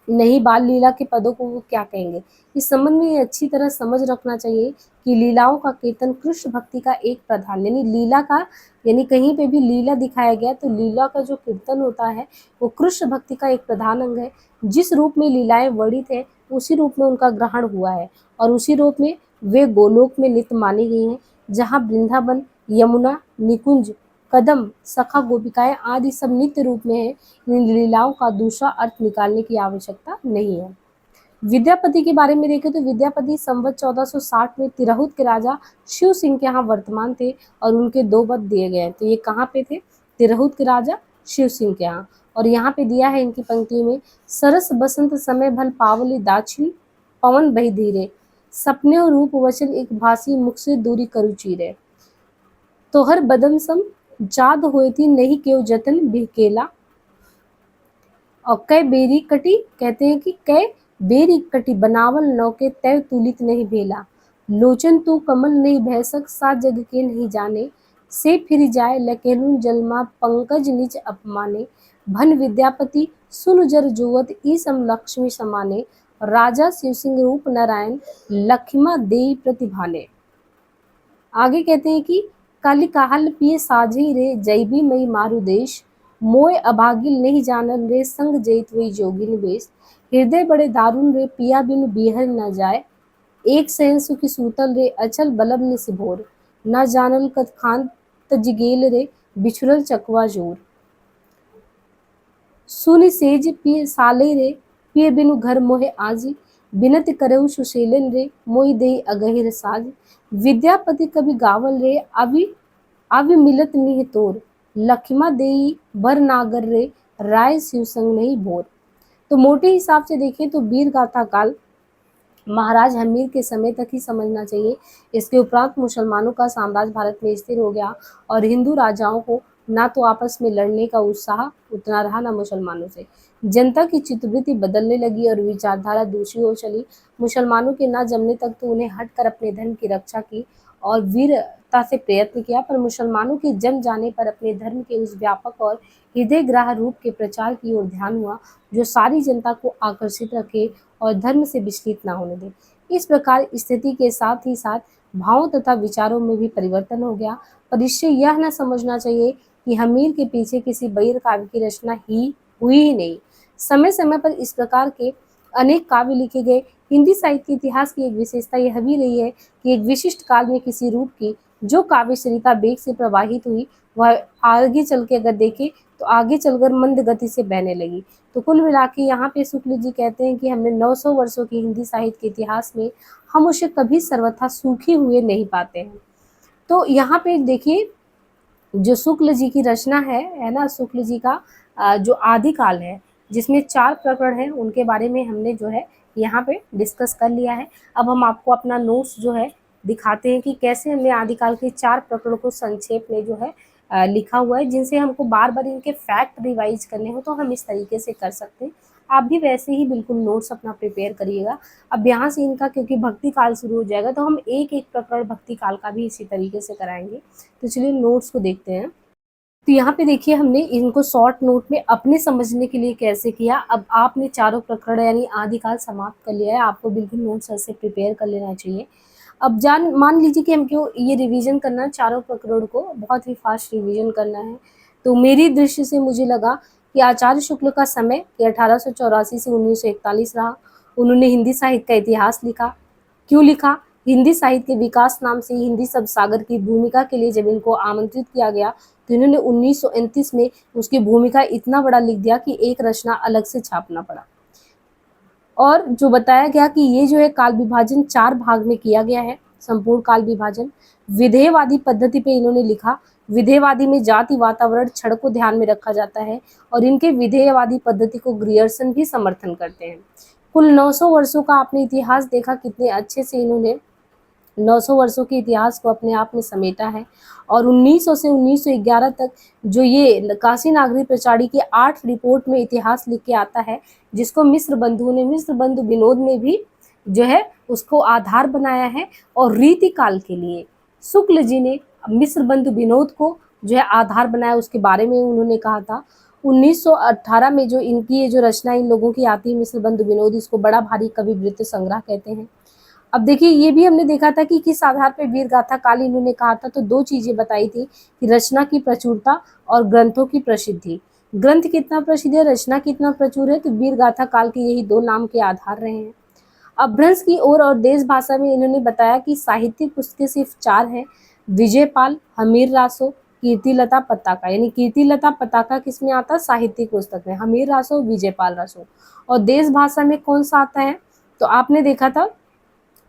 नहीं बाल लीला के पदों को वो क्या कहेंगे। इस संबंध में ये अच्छी तरह समझ रखना चाहिए कि लीलाओं का कीर्तन कृष्ण भक्ति का एक प्रधान, यानी लीला का, यानी कहीं पे भी लीला दिखाया गया तो लीला का जो कीर्तन होता है वो कृष्ण भक्ति का एक प्रधान अंग है। जिस रूप में लीलाएं वर्णित है उसी रूप में उनका ग्रहण हुआ है और उसी रूप में वे गोलोक में नित्य मानी गई हैं, जहाँ वृंदावन, यमुना, निकुंज, कदम, सखा गोपिकाएं आदि सब नित्य रूप में है। इन लीलाओं का दूसरा अर्थ निकालने की आवश्यकता नहीं है। विद्यापति के बारे में देखें तो विद्यापति संवत 1460 में तिरहुत के राजा शिव सिंह के यहाँ वर्तमान थे और उनके दो पद दिए गए हैं। तो ये कहाँ पे थे? तिरहुत के राजा शिव सिंह के यहाँ। और यहाँ पे दिया है इनकी पंक्ति में, सरस बसंत समय भल पावली दाछिल पवन बही धीरे, सपने और रूप वचन एक भासी मुख से दूरी करु चीरे, तोहर बदन सम जाद होए थी नहीं केव जतन बिहकेला, और कै बेरी कटी, कहते हैं कि कै बेरी कटी बनावल नौके तय तुलित नहीं भेला, लोचन तू कमल नहीं भैसक सा जग के नहीं जाने, से फिर जाए लकेलुन जलमा पंकज निज अपमाने, भन विद्यापति सुन जर जुवत ई सम लक्ष्मी समाने, राजा शिव सिंह रूप नारायण लखिमा देई प्रतिभाने। आगे कहते हैं कि काली काहल पिए साझी रे जैबी मई मारु देश, मोय अभागिल नहीं जानल रे संग जैत वही जोगिन बेश, हृदय बड़े दारुण रे पिया बिनु बिहर न जाए, एक सहन सुखी सूतल रे अचल बलब नि सिभोर, न जानल कत खान तजिगेल रे बिछुरल चकवा जोर, सुनि सेज पिए साले रे पिए बिनु घर मोहे आजी, बिनत करऊ सुशेलन रे मोहि देहि अगहिर साज, विद्यापति कवि गावल रे अवि अवि मिलत मिह तोर, लखिमा देई बर नागर रे राय शिव संग नहीं भोर। तो मोटे हिसाब से देखें तो वीर गाथा काल महाराज हमीर के समय तक ही समझना चाहिए। इसके उपरांत मुसलमानों का साम्राज्य भारत में स्थिर हो गया और हिंदू राजाओं को ना तो आपस में लड़ने का उत्साह उतना रहा, ना मुसलमानों से। जनता की चित्तवृत्ति बदलने लगी और विचारधारा दूसरी ओर चली। मुसलमानों के ना जमने तक तो उन्हें हटकर अपने धर्म की रक्षा की और वीरता से प्रयत्न किया, पर मुसलमानों के जम जाने पर अपने धर्म के उस व्यापक और हृदयग्राह रूप के प्रचार की ओर ध्यान हुआ जो सारी जनता को आकर्षित रखे और धर्म से विचलित न होने दे। इस प्रकार स्थिति के साथ ही साथ भावों तथा विचारों में भी परिवर्तन हो गया, पर इससे यह न समझना चाहिए कि हमीर के पीछे किसी बैर काव्य की रचना हुई ही नहीं। समय समय पर इस प्रकार के अनेक काव्य लिखे गए। हिंदी साहित्य के इतिहास की एक विशेषता यह भी रही है कि एक विशिष्ट काल में किसी रूप की जो काव्य सरिता वेग से प्रवाहित हुई, वह आगे चल के अगर देखें तो आगे चलकर मंद गति से बहने लगी। तो कुल मिला के यहाँ पे शुक्ल जी कहते हैं कि हमने 900 वर्षों की हिंदी साहित्य के इतिहास में हम उसे कभी सर्वथा सूखे हुए नहीं पाते हैं। तो यहाँ पे देखिए, जो शुक्ल जी की रचना है ना, शुक्ल जी का जो आदिकाल है जिसमें 4 प्रकरण हैं, उनके बारे में हमने जो है यहाँ पे डिस्कस कर लिया है। अब हम आपको अपना नोट्स जो है दिखाते हैं कि कैसे हमने आदिकाल के 4 प्रकरणों को संक्षेप में जो है लिखा हुआ है, जिनसे हमको बार बार इनके फैक्ट रिवाइज करने हो तो हम इस तरीके से कर सकते हैं। आप भी वैसे ही बिल्कुल नोट्स अपना प्रिपेयर करिएगा। अब यहाँ से इनका क्योंकि भक्ति काल शुरू हो जाएगा तो हम एक-एक प्रकरण भक्ति काल का भी इसी तरीके से कराएँगे। तो चलिए नोट्स को देखते हैं। तो यहाँ पे देखिए हमने इनको शॉर्ट नोट में अपने समझने के लिए कैसे किया। अब आपने चारों प्रकरण यानी आदिकाल समाप्त कर लिया है, आपको बिल्कुल नोट्स ऐसे प्रिपेयर कर लेना चाहिए। अब मान लीजिए कि हमको ये रिवीजन करना है, चारों प्रकरण को बहुत ही फास्ट रिवीजन करना है। तो मेरी दृष्टि से मुझे लगा कि आचार्य शुक्ल का समय 1884 से 1941 रहा। उन्होंने हिंदी साहित्य का इतिहास लिखा। क्यों लिखा? हिंदी साहित्य के विकास नाम से हिंदी शब्द सागर की भूमिका के लिए जब इनको आमंत्रित किया गया तो इन्होंने 1929 में उसकी भूमिका इतना बड़ा लिख दिया कि एक रचना अलग से छापना पड़ा। और जो बताया गया कि ये जो है काल विभाजन 4 भाग में किया गया है, संपूर्ण काल विभाजन। विधेयवादी पद्धति पे इन्होंने लिखा। विधेयवादी में जाति वातावरण क्षण को ध्यान में रखा जाता है और इनके विधेयवादी पद्धति को ग्रियर्सन भी समर्थन करते हैं। कुल 900 वर्षों का आपने इतिहास देखा, कितने अच्छे से इन्होंने 900 वर्षों के इतिहास को अपने आप में समेटा है। और 1900 से 1911 तक जो ये काशी नागरी प्रचारी की 8 रिपोर्ट में इतिहास लिख के आता है, जिसको मिस्र बंधु विनोद ने भी जो है उसको आधार बनाया है। और रीति काल के लिए शुक्ल जी ने मिस्र बंधु विनोद को जो है आधार बनाया, उसके बारे में उन्होंने कहा था। 1918 में जो इनकी ये जो रचना इन लोगों की आती है मिस्र बंधु विनोद, इसको बड़ा भारी कवि वृत्त संग्रह कहते हैं। अब देखिए ये भी हमने देखा था कि किस आधार पर वीर गाथा काल इन्होंने कहा था। तो 2 चीजें बताई थी कि रचना की प्रचुरता और ग्रंथों की प्रसिद्धि। ग्रंथ कितना प्रसिद्ध है, रचना कितना प्रचुर है, तो वीर गाथा काल के यही 2 नाम के आधार रहे हैं। अपभ्रंश की ओर और देश भाषा में इन्होंने बताया कि साहित्यिक पुस्तकें सिर्फ 4 हैं, विजयपाल, हमीर रासो, कीर्तिलता पताका। यानी कीर्तिलता पताका किसमें आता है? साहित्यिक पुस्तक में। हमीर रासो, विजयपाल रासो। और देश भाषा में कौन सा आता है? तो आपने देखा था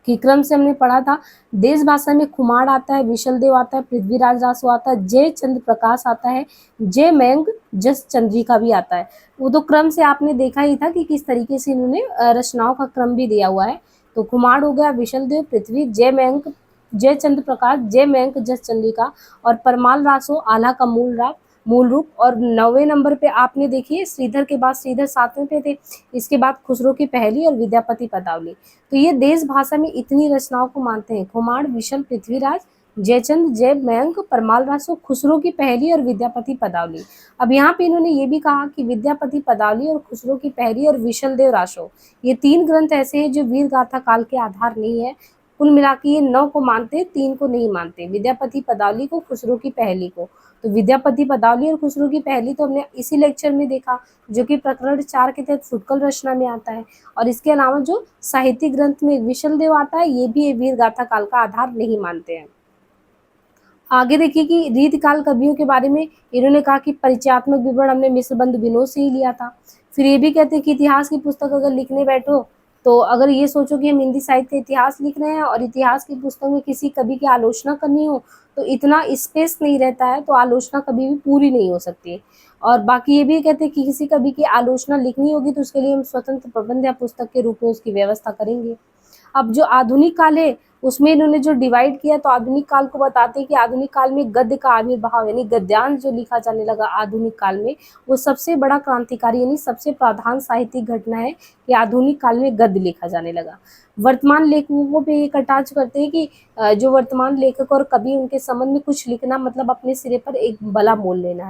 कि क्रम से हमने पढ़ा था, देश भाषा में खुमार आता है, विशलदेव आता है, पृथ्वीराज रासो आता है, जय चंद्र प्रकाश आता है, जय मयंक जस चंद्रिका भी आता है। वो तो क्रम से आपने देखा ही था कि किस तरीके से इन्होंने रचनाओं का क्रम भी दिया हुआ है। तो खुमार हो गया, विशलदेव, पृथ्वी, जय मयंक, जय चंद्र प्रकाश, जय मयंक जस चंद्रिका। और परमाल रासो आल्हा का मूल रूप। और 9वें नंबर पे आपने देखिए श्रीधर के बाद श्रीधर 7वें पे थे, इसके बाद खुसरो की पहली और विद्यापति पदावली। तो ये देश भाषा में इतनी रचनाओं को मानते हैं, खुमार, विशल, पृथ्वीराज, जयचंद, जय मयंक, परमाल रासो, खुसरो की पहली और विद्यापति पदावली। अब यहाँ पे इन्होंने ये भी कहा कि विद्यापति पदावली और खुसरो की पहली और विशलदेव रासो, ये 3 ग्रंथ ऐसे हैं जो वीर गाथा काल के आधार नहीं है। कुल मिला के ये 9 को मानते, 3 को नहीं मानते, विद्यापति पदावली को, खुसरो की पहली को। तो विद्यापति पदावली और खुसरो की पहली तो हमने इसी लेक्चर में देखा, जो कि प्रकरण 4 के तहत फुटकल रचना में आता है। और इसके अलावा जो साहित्यिक ग्रंथ में विशलदेव आता है, ये भी वीर गाथा काल का आधार नहीं मानते हैं। आगे देखिए कि रीतिकाल कवियों के बारे में इन्होंने कहा कि परिचयात्मक विवरण हमने मिस्र बंधु विनोद से ही लिया था। फिर ये भी कहते हैं कि इतिहास की पुस्तक अगर लिखने बैठो तो अगर ये सोचो कि हम हिंदी साहित्य का इतिहास लिख रहे हैं और इतिहास की पुस्तक में किसी कवि की आलोचना करनी हो तो इतना स्पेस नहीं रहता है, तो आलोचना कभी भी पूरी नहीं हो सकती। और बाकी ये भी कहते हैं कि किसी कवि की आलोचना लिखनी होगी तो उसके लिए हम स्वतंत्र प्रबंध या पुस्तक के रूप में उसकी व्यवस्था करेंगे। अब जो आधुनिक काल है उसमें इन्होंने जो डिवाइड किया, तो आधुनिक काल को बताते हैं कि आधुनिक काल में गद्य का आविर्भाव यानी गद्यांश जो लिखा जाने लगा आधुनिक काल में, वो सबसे बड़ा क्रांतिकारी यानी सबसे प्रधान साहित्यिक घटना है कि आधुनिक काल में गद्य लिखा जाने लगा। वर्तमान लेखकों पे ये कटाक्ष करते हैं कि जो वर्तमान लेखक और कवि उनके संबंध में कुछ लिखना मतलब अपने सिरे पर एक बला मोल लेना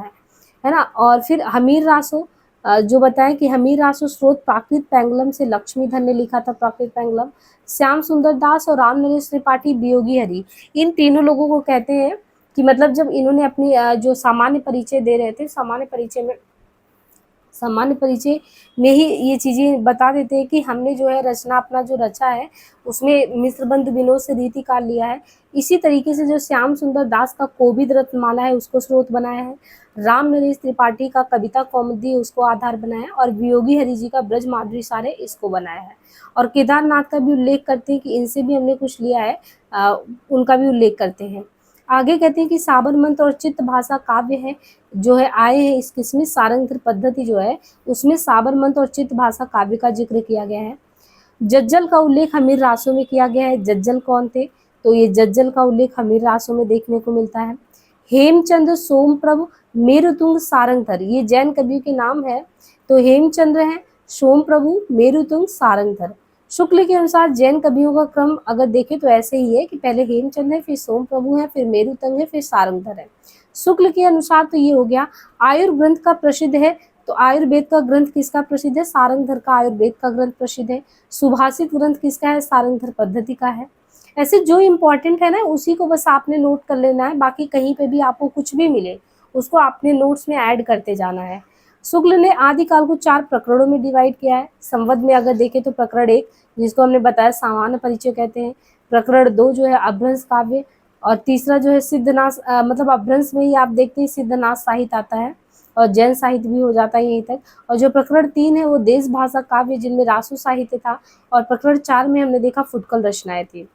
है ना। और फिर हमीर रासो जो बताएं कि हमीर रासो स्रोत प्राकृत पैंगलम से लक्ष्मीधर ने लिखा था, प्राकृत पैंगलम। श्याम सुंदर दास और राम नरेश त्रिपाठी वियोगी हरि, इन तीनों लोगों को कहते हैं कि मतलब जब इन्होंने अपनी जो सामान्य परिचय दे रहे थे, सामान्य परिचय में ही ये चीज़ें बता देते हैं कि हमने जो है रचना अपना जो रचा है उसमें मिस्र बंधु विनोद से रीति काल लिया है। इसी तरीके से जो श्याम सुंदर दास का कोविद रत्नमाला है उसको स्रोत बनाया है, राम नरेश त्रिपाठी का कविता कौमुदी उसको आधार बनाया है, और वियोगी हरि जी का ब्रज माधुरी सारे इसको बनाया है। और केदारनाथ का भी उल्लेख करते हैं कि इनसे भी हमने कुछ लिया है, उनका भी उल्लेख करते हैं। आगे कहते हैं कि साबरमंत और चित्त भाषा काव्य है जो है आए हैं इस किस्म में सारंगधर पद्धति जो है उसमें साबरमंत और चित्त भाषा काव्य का जिक्र किया गया है। जज्जल का उल्लेख हमीर रासों में किया गया है। जज्जल कौन थे? तो ये जज्जल का उल्लेख हमीर रासों में देखने को मिलता है। हेमचंद्र सोमप्रभु मेरुतुंग सारंगधर, ये जैन कवियों के नाम है। तो हेमचंद्र हैं सोम प्रभु, मेरुतुंग, सारंगधर। शुक्ल के अनुसार जैन कवियों का क्रम अगर देखें तो ऐसे ही है कि पहले हेमचंद है, फिर सोम प्रभु है, फिर मेरुतंग है, फिर सारंगधर है। शुक्ल के अनुसार तो ये हो गया। आयुर्ग्रंथ का प्रसिद्ध है, तो आयुर्वेद का ग्रंथ किसका प्रसिद्ध है? सारंगधर का आयुर्वेद का ग्रंथ प्रसिद्ध है। सुभाषित ग्रंथ किसका है? सारंगधर पद्धति का है। ऐसे जो इम्पोर्टेंट है ना उसी को बस आपने नोट कर लेना है, बाकी कहीं पे भी आपको कुछ भी मिले उसको आपने नोट्स में ऐड करते जाना है। शुक्ल ने आदिकाल को 4 प्रकरणों में डिवाइड किया है। संवद में अगर देखें तो प्रकरण 1 जिसको हमने बताया सामान्य परिचय कहते हैं, प्रकरण 2 जो है अभ्रंश काव्य, और तीसरा जो है सिद्धनाथ, मतलब अभ्रंश में ही आप देखते हैं सिद्धनाथ साहित्य आता है और जैन साहित्य भी हो जाता है यहीं तक। और जो प्रकरण 3 है वो देश भाषा काव्य जिनमें रासु साहित्य था, और प्रकरण 4 में हमने देखा फुटकल रचनाएं थी।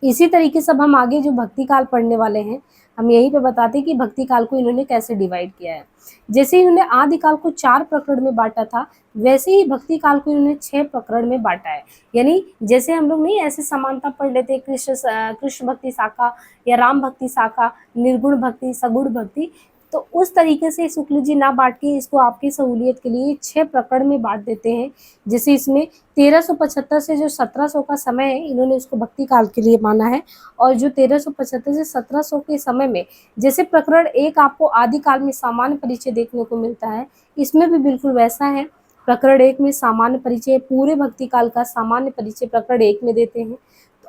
इसी तरीके से अब हम आगे जो भक्ति काल पढ़ने वाले हैं, हम यहीं पे बताते हैं कि भक्ति काल को इन्होंने कैसे डिवाइड किया है। जैसे इन्होंने आदि काल को 4 प्रकरण में बांटा था, वैसे ही भक्ति काल को इन्होंने 6 प्रकरण में बांटा है। यानी जैसे हम लोग नहीं ऐसे समानता पढ़ लेते कृष्ण भक्ति शाखा या राम भक्ति शाखा, निर्गुण भक्ति, सगुण भक्ति, तो उस तरीके से शुक्ल जी ना बांट के इसको आपकी सहूलियत के लिए 6 प्रकरण में बांट देते हैं। जैसे इसमें 1375 से जो 1700 का समय है इन्होंने उसको भक्ति काल के लिए माना है, और जो 1375 से 1700 के समय में जैसे प्रकरण 1 आपको आदि काल में सामान्य परिचय देखने को मिलता है, इसमें भी बिल्कुल वैसा है। प्रकरण 1 में सामान्य परिचय, पूरे भक्ति काल का सामान्य परिचय प्रकरण 1 में देते हैं।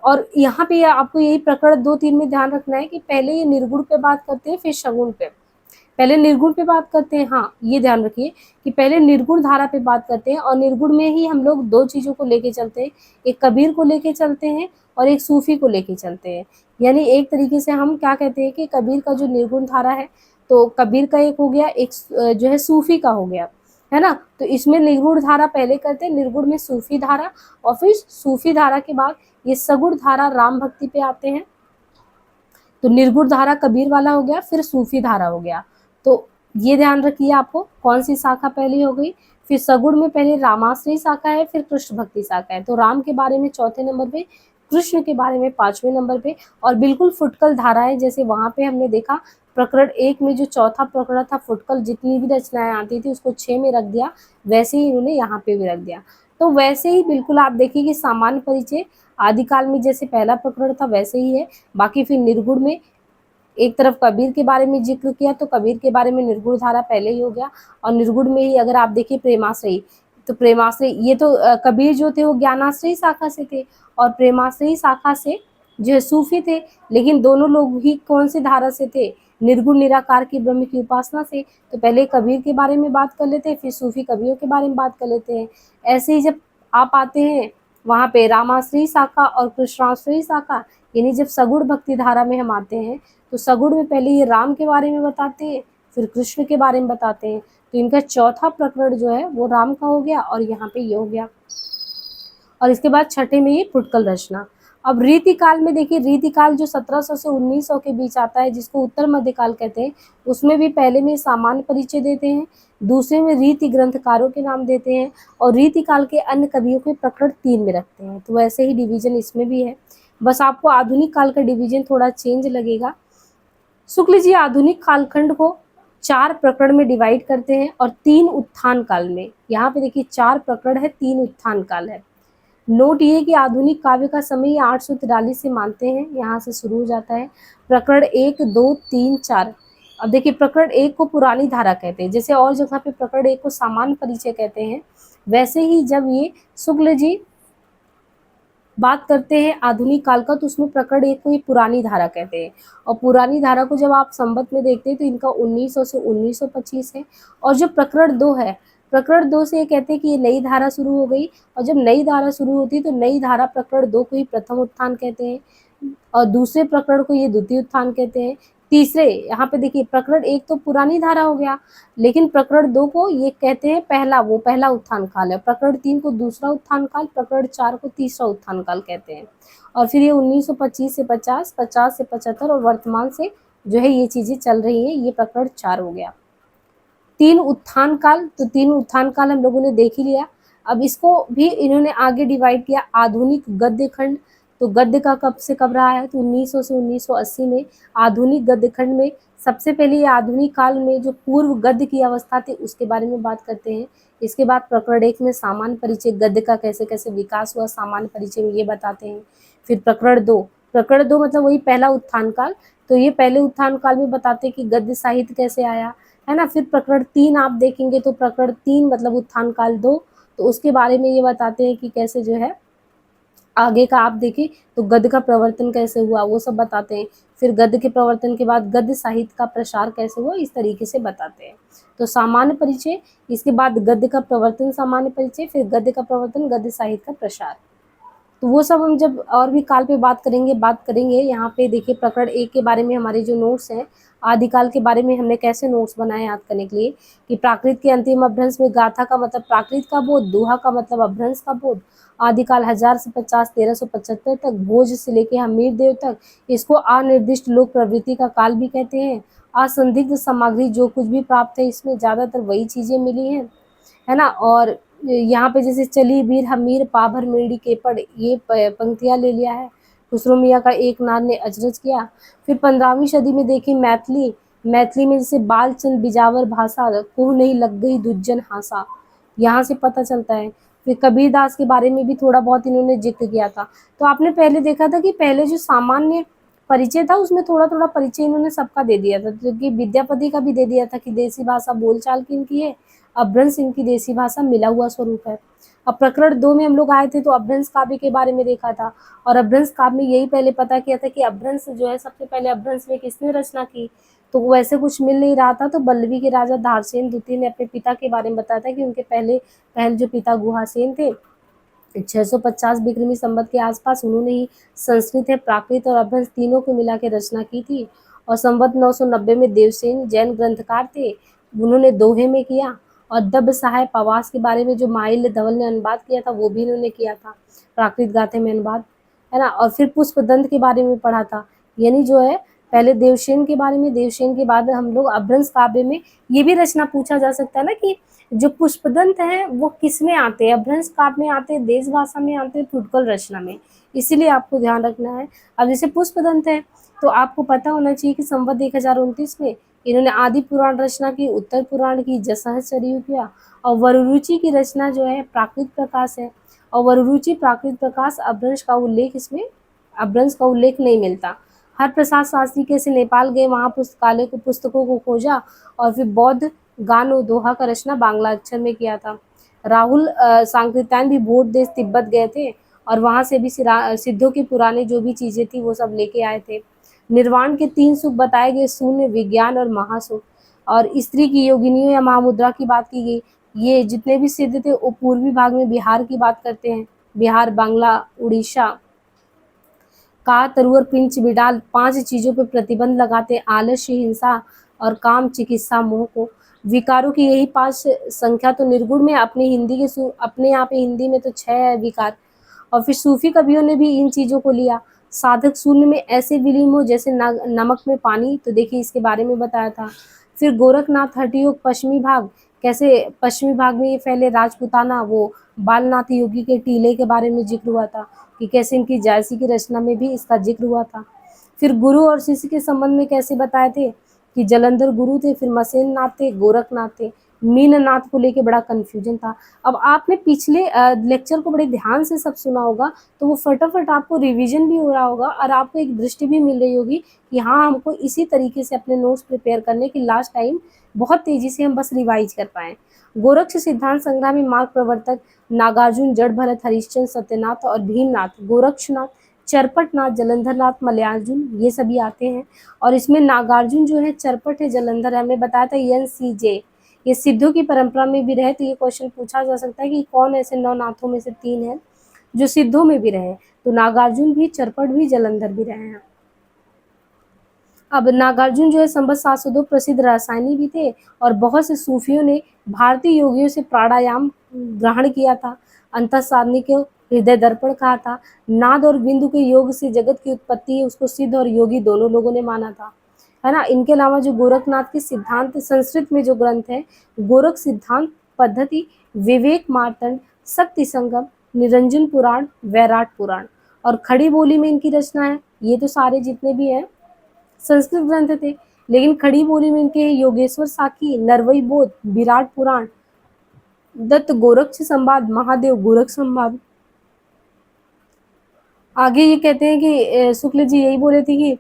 और यहाँ पे आपको यही प्रकरण 2-3 में ध्यान रखना है कि पहले ये निर्गुण पे बात करते हैं, फिर सगुण पे। पहले निर्गुण पे बात करते हैं, हाँ ये ध्यान रखिए कि पहले निर्गुण धारा पे बात करते हैं, और निर्गुण में ही हम लोग 2 चीज़ों को लेके चलते हैं, एक कबीर को लेके चलते हैं और एक सूफी को लेके चलते हैं। यानी एक तरीके से हम क्या कहते हैं कि कबीर का जो निर्गुण धारा है, तो कबीर का एक हो गया, एक जो है सूफी का हो गया, है ना। तो इसमें निर्गुण धारा पहले करते हैं, निर्गुण में सूफी धारा, और फिर सूफी धारा के बाद ये सगुण धारा राम भक्ति पे आते हैं। तो निर्गुण धारा कबीर वाला हो गया, फिर सूफी धारा हो गया। तो ये ध्यान रखिए आपको कौन सी शाखा पहली हो गई। फिर सगुण में पहले रामाश्रयी शाखा है, फिर कृष्ण भक्ति शाखा है। तो राम के बारे में 4थे नंबर पे, कृष्ण के बारे में 5वें नंबर पे, और बिल्कुल फुटकल धारा है। जैसे वहां पे हमने देखा प्रकरण 1 में जो चौथा प्रकरण था फुटकल, जितनी भी रचनाएं आती थी उसको 6 में रख दिया, वैसे ही इन्होंने यहाँ पे भी रख दिया। तो वैसे ही बिल्कुल आप देखिए कि सामान्य परिचय आदिकाल में जैसे पहला प्रकरण था वैसे ही है। बाकी फिर निर्गुण में एक तरफ कबीर के बारे में जिक्र किया, तो कबीर के बारे में निर्गुण धारा पहले ही हो गया, और निर्गुण में ही अगर आप देखिए प्रेमाश्रयी, तो प्रेमाश्रयी ये तो कबीर जो थे वो ज्ञानाश्रयी शाखा से थे, और प्रेमाश्रयी शाखा से जो है सूफी थे। लेकिन दोनों लोग ही कौन सी धारा से थे? निर्गुण निराकार की ब्रह्म की उपासना से। तो पहले कबीर के बारे में बात कर लेते हैं, फिर सूफी कवियों के बारे में बात कर लेते हैं। ऐसे ही जब आप आते हैं वहाँ पे रामाश्रयी शाखा और कृष्णाश्रयी शाखा, यानी जब सगुण भक्ति धारा में हम आते हैं, तो सगुण में पहले ये राम के बारे में बताते हैं, फिर कृष्ण के बारे में बताते हैं। तो इनका चौथा प्रकरण जो है वो राम का हो गया, और यहाँ पे ये हो गया। और इसके बाद छठे में ये फुटकल रचना। अब रीतिकाल में देखिए, रीतिकाल जो 1700 से 1900 के बीच आता है, जिसको उत्तर मध्यकाल कहते हैं, उसमें भी पहले में सामान्य परिचय देते हैं, दूसरे में रीति ग्रंथकारों के नाम देते हैं, और रीतिकाल के अन्य कवियों के प्रकरण 3 में रखते हैं। तो वैसे ही डिवीजन इसमें भी है, बस आपको आधुनिक काल का डिवीजन थोड़ा चेंज लगेगा। शुक्ल जी आधुनिक कालखंड को 4 प्रकरण में डिवाइड करते हैं और 3 उत्थान काल में। यहाँ पे देखिए 4 प्रकरण है, 3 उत्थान काल है। नोट ये कि आधुनिक काव्य का समय 843 से मानते हैं, यहाँ से शुरू हो जाता है। प्रकरण 1, 2, 3, 4। अब देखिए प्रकरण 1 को पुरानी धारा कहते हैं, जैसे और जगह पे प्रकरण 1 को सामान्य परिचय कहते हैं, वैसे ही जब ये शुक्ल जी बात करते हैं आधुनिक काल का, तो उसमें प्रकरण 1 को ये पुरानी धारा कहते हैं। और पुरानी धारा को जब आप संवत में देखते हैं तो इनका 1900 से 1925 है। और जो प्रकरण 2 है, प्रकरण 2 से ये कहते हैं कि ये नई धारा शुरू हो गई, और जब नई धारा शुरू होती है तो नई धारा प्रकरण 2 को ही प्रथम उत्थान कहते हैं, और दूसरे प्रकरण को ये द्वितीय उत्थान कहते हैं। तीसरे यहाँ पे देखिए प्रकरण 1 तो पुरानी धारा हो गया, लेकिन प्रकरण 2 को ये कहते हैं पहला उत्थान काल है, प्रकरण 3 को दूसरा उत्थान काल, प्रकरण 4 को तीसरा उत्थान काल कहते हैं। और फिर ये 1925 से 50, 50 से 75 और वर्तमान से जो है ये चीजें चल रही हैं, ये प्रकरण 4 हो गया। 3 उत्थान काल, तो 3 उत्थान काल हम लोगों ने देख ही लिया। अब इसको भी इन्होंने आगे डिवाइड किया, आधुनिक गद्य खंड। तो गद्य का कब से कब रहा है, तो 1900 से 1980 में आधुनिक गद्य खंड में सबसे पहले ये आधुनिक काल में जो पूर्व गद्य की अवस्था थी उसके बारे में बात करते हैं। इसके बाद प्रकरण 1 में सामान्य परिचय, गद्य का कैसे-कैसे विकास हुआ सामान्य परिचय में ये बताते हैं। फिर प्रकरण 2 मतलब वही पहला उत्थान काल, तो ये पहले उत्थान काल में बताते हैं कि गद्य साहित्य कैसे आया, है ना। फिर प्रकरण 3 आप देखेंगे तो प्रकरण 3 मतलब उत्थान काल 2, तो उसके बारे में ये बताते हैं कि कैसे जो है आगे का आप देखें तो गद्य का प्रवर्तन कैसे हुआ वो सब बताते हैं। फिर गद्य के प्रवर्तन के बाद गद्य साहित्य का प्रसार कैसे हुआ इस तरीके से बताते हैं। तो सामान्य परिचय, इसके बाद गद्य का प्रवर्तन सामान्य परिचय, फिर गद्य का प्रवर्तन गद्य साहित्य का प्रसार। तो वो सब हम जब और भी काल पे बात करेंगे। यहाँ पे देखिए प्रकरण 1 के बारे में हमारे जो नोट्स हैं, आदिकाल के बारे में हमने कैसे नोट्स बनाए याद करने के लिए कि प्राकृत के अंतिम अपभ्रंश में गाथा का मतलब प्राकृत का बोध, दोहा का मतलब अपभ्रंश का बोध, आदिकाल 1000 से 50 1375 तक, भोज से लेके हमीर देव तक, इसको अनिर्दिष्ट लोक प्रवृत्ति का काल भी कहते हैं। असंदिग्ध सामग्री जो कुछ भी प्राप्त है इसमें ज़्यादातर वही चीज़ें मिली हैं, है ना। और यहाँ पे जैसे चली बीर हमीर पाभर मेड़ी केपड़ ये पंक्तियाँ ले लिया है। खुसरो मियाँ का एक नार ने अजरज किया। फिर 15वीं सदी में देखिए मैथिली में जैसे बालचंद बिजावर भाषा कोह नहीं लग गई दुज्जन हासा, यहाँ से पता चलता है। फिर कबीरदास के बारे में भी थोड़ा बहुत इन्होंने जिक्र किया था। तो आपने पहले देखा था कि पहले जो सामान्य परिचय था उसमें थोड़ा थोड़ा परिचय इन्होंने सबका दे दिया था, क्योंकि विद्यापति का भी दे दिया था कि देसी भाषा बोलचाल की इनकी है, अपभ्रंश इनकी देसी भाषा मिला हुआ स्वरूप है। अब प्रकरण 2 में हम लोग आए थे तो अपभ्रंश काव्य के बारे में देखा था, और अपभ्रंश काव्य में यही पहले पता किया था कि अपभ्रंश जो है सबसे पहले अपभ्रंश में किसने रचना की, तो वैसे कुछ मिल नहीं रहा था। तो बल्लवी के राजा धारसेन द्वितीय ने अपने पिता के बारे में बताया था कि उनके पहले जो पिता गुहासेन थे 650 बिक्रमी संवत के आसपास उन्होंने ही संस्कृत है प्राकृत और अपभ्रंश तीनों को मिला के रचना की थी। और संवत 990 में देवसेन जैन ग्रंथकार थे, उन्होंने दोहे में किया। और दब सहाय पवास के बारे में जो माइल धवल ने अनुवाद किया था वो भी इन्होंने किया था, प्राकृत गाथे में अनुवाद, है ना। और फिर पुष्पदंत के बारे में पढ़ा था, यानी जो है पहले देवसेन के बारे में, देवसेन के बाद हम लोग अपभ्रंश काव्य में ये भी रचना पूछा जा सकता है ना कि जो पुष्पदंत है वो किस में आते हैं, अपभ्रंश काव्य में आते हैं, देश भाषा में आते हैं, फुटकल रचना में, इसीलिए आपको ध्यान रखना है। अब जैसे पुष्पदंत है तो आपको पता होना चाहिए कि संवत 1029 में इन्होंने आदि पुराण रचना की, उत्तर पुराण की, जसहचर्यु किया। और वरुरुचि की रचना जो है प्राकृत प्रकाश है, और वरुरुचि प्राकृत प्रकाश अपभ्रंश का उल्लेख इसमें अपभ्रंश का उल्लेख नहीं मिलता। हर प्रसाद शास्त्री कैसे नेपाल गए, वहाँ पुस्तकालय को पुस्तकों को खोजा और फिर बौद्ध गान और दोहा का रचना बांग्ला अक्षर में किया था। राहुल सांकृत्यायन भी भोट देश तिब्बत गए थे और वहाँ से भी सिद्धों के पुराने जो भी चीज़ें थी वो सब लेके आए थे। निर्वाण के 3 सुख बताए गए, शून्य, विज्ञान और महासुख। और स्त्री की योगिनियों या महामुद्रा की बात की गई। ये जितने भी सिद्ध थे वो पूर्वी भाग में बिहार की बात करते हैं, बिहार, बांग्ला, उड़ीसा का तरुवर पिंच बिडाल 5 चीज़ों पे प्रतिबंध लगाते, आलस्य, हिंसा और काम, चिकित्सा, मोह को। विकारों की यही 5 संख्या तो निर्गुण में अपने यहाँ पे हिंदी में तो 6 है विकार। और फिर सूफी कवियों ने भी इन चीज़ों को लिया। साधक शून्य में ऐसे विलीन हो जैसे नमक में पानी, तो देखिए इसके बारे में बताया था। फिर गोरखनाथ हठयोग पश्चिमी भाग, कैसे पश्चिमी भाग में ये फैले, राजपूताना, वो बालनाथ योगी के टीले के बारे में जिक्र हुआ था कि कैसे इनकी जायसी की रचना में भी इसका जिक्र हुआ था। फिर गुरु और शिष्य के संबंध में कैसे बताए थे कि जलंधर गुरु थे, फिर मसेन नाथ थे, गोरखनाथ थे। मीननाथ को लेके बड़ा कन्फ्यूजन था। अब आपने पिछले लेक्चर को बड़े ध्यान से सब सुना होगा तो वो फटाफट आपको रिवीजन भी हो रहा होगा और आपको एक दृष्टि भी मिल रही होगी कि हाँ हमको इसी तरीके से अपने नोट्स प्रिपेयर करने की लास्ट टाइम बहुत तेजी से हम बस रिवाइज कर पाएँ। गोरक्ष सिद्धांत संग्रह में मार्ग प्रवर्तक नागार्जुन, जड़ भरत, हरिश्चंद्र, सत्यनाथ और भीमनाथ, गोरक्षनाथ, चरपटनाथ, जलंधरनाथ, मलयार्जुन ये सभी आते हैं। और इसमें नागार्जुन जो है, चरपट है, जलंधर हमने बताया था NCJ, ये सिद्धों की परंपरा में भी रहे। तो ये क्वेश्चन पूछा जा सकता है कि कौन ऐसे 9 नाथों में से 3 हैं जो सिद्धों में भी रहे, तो नागार्जुन भी, चरपट भी, जलंधर भी रहे हैं। अब नागार्जुन जो है संवत 702 प्रसिद्ध रसायनी भी थे और बहुत से सूफियों ने भारतीय योगियों से प्राणायाम ग्रहण किया था। अंतःसारणी को हृदय दर्पण कहा था। नाद और बिंदु के योग से जगत की उत्पत्ति है, उसको सिद्ध और योगी दोनों लोगों ने माना था, है ना। इनके अलावा जो गोरखनाथ के सिद्धांत संस्कृत में जो ग्रंथ है, गोरख सिद्धांत पद्धति, विवेक मार्तंड, शक्ति संगम, निरंजन पुराण, वैराट पुराण। और खड़ी बोली में इनकी रचना है। ये तो सारे जितने भी हैं संस्कृत ग्रंथ थे। लेकिन खड़ी बोली में इनके योगेश्वर साखी, नरवई बोध, विराट पुराण, दत्त गोरक्ष संवाद, महादेव गोरख संवाद। आगे ये कहते हैं कि शुक्ल जी यही बोले थे कि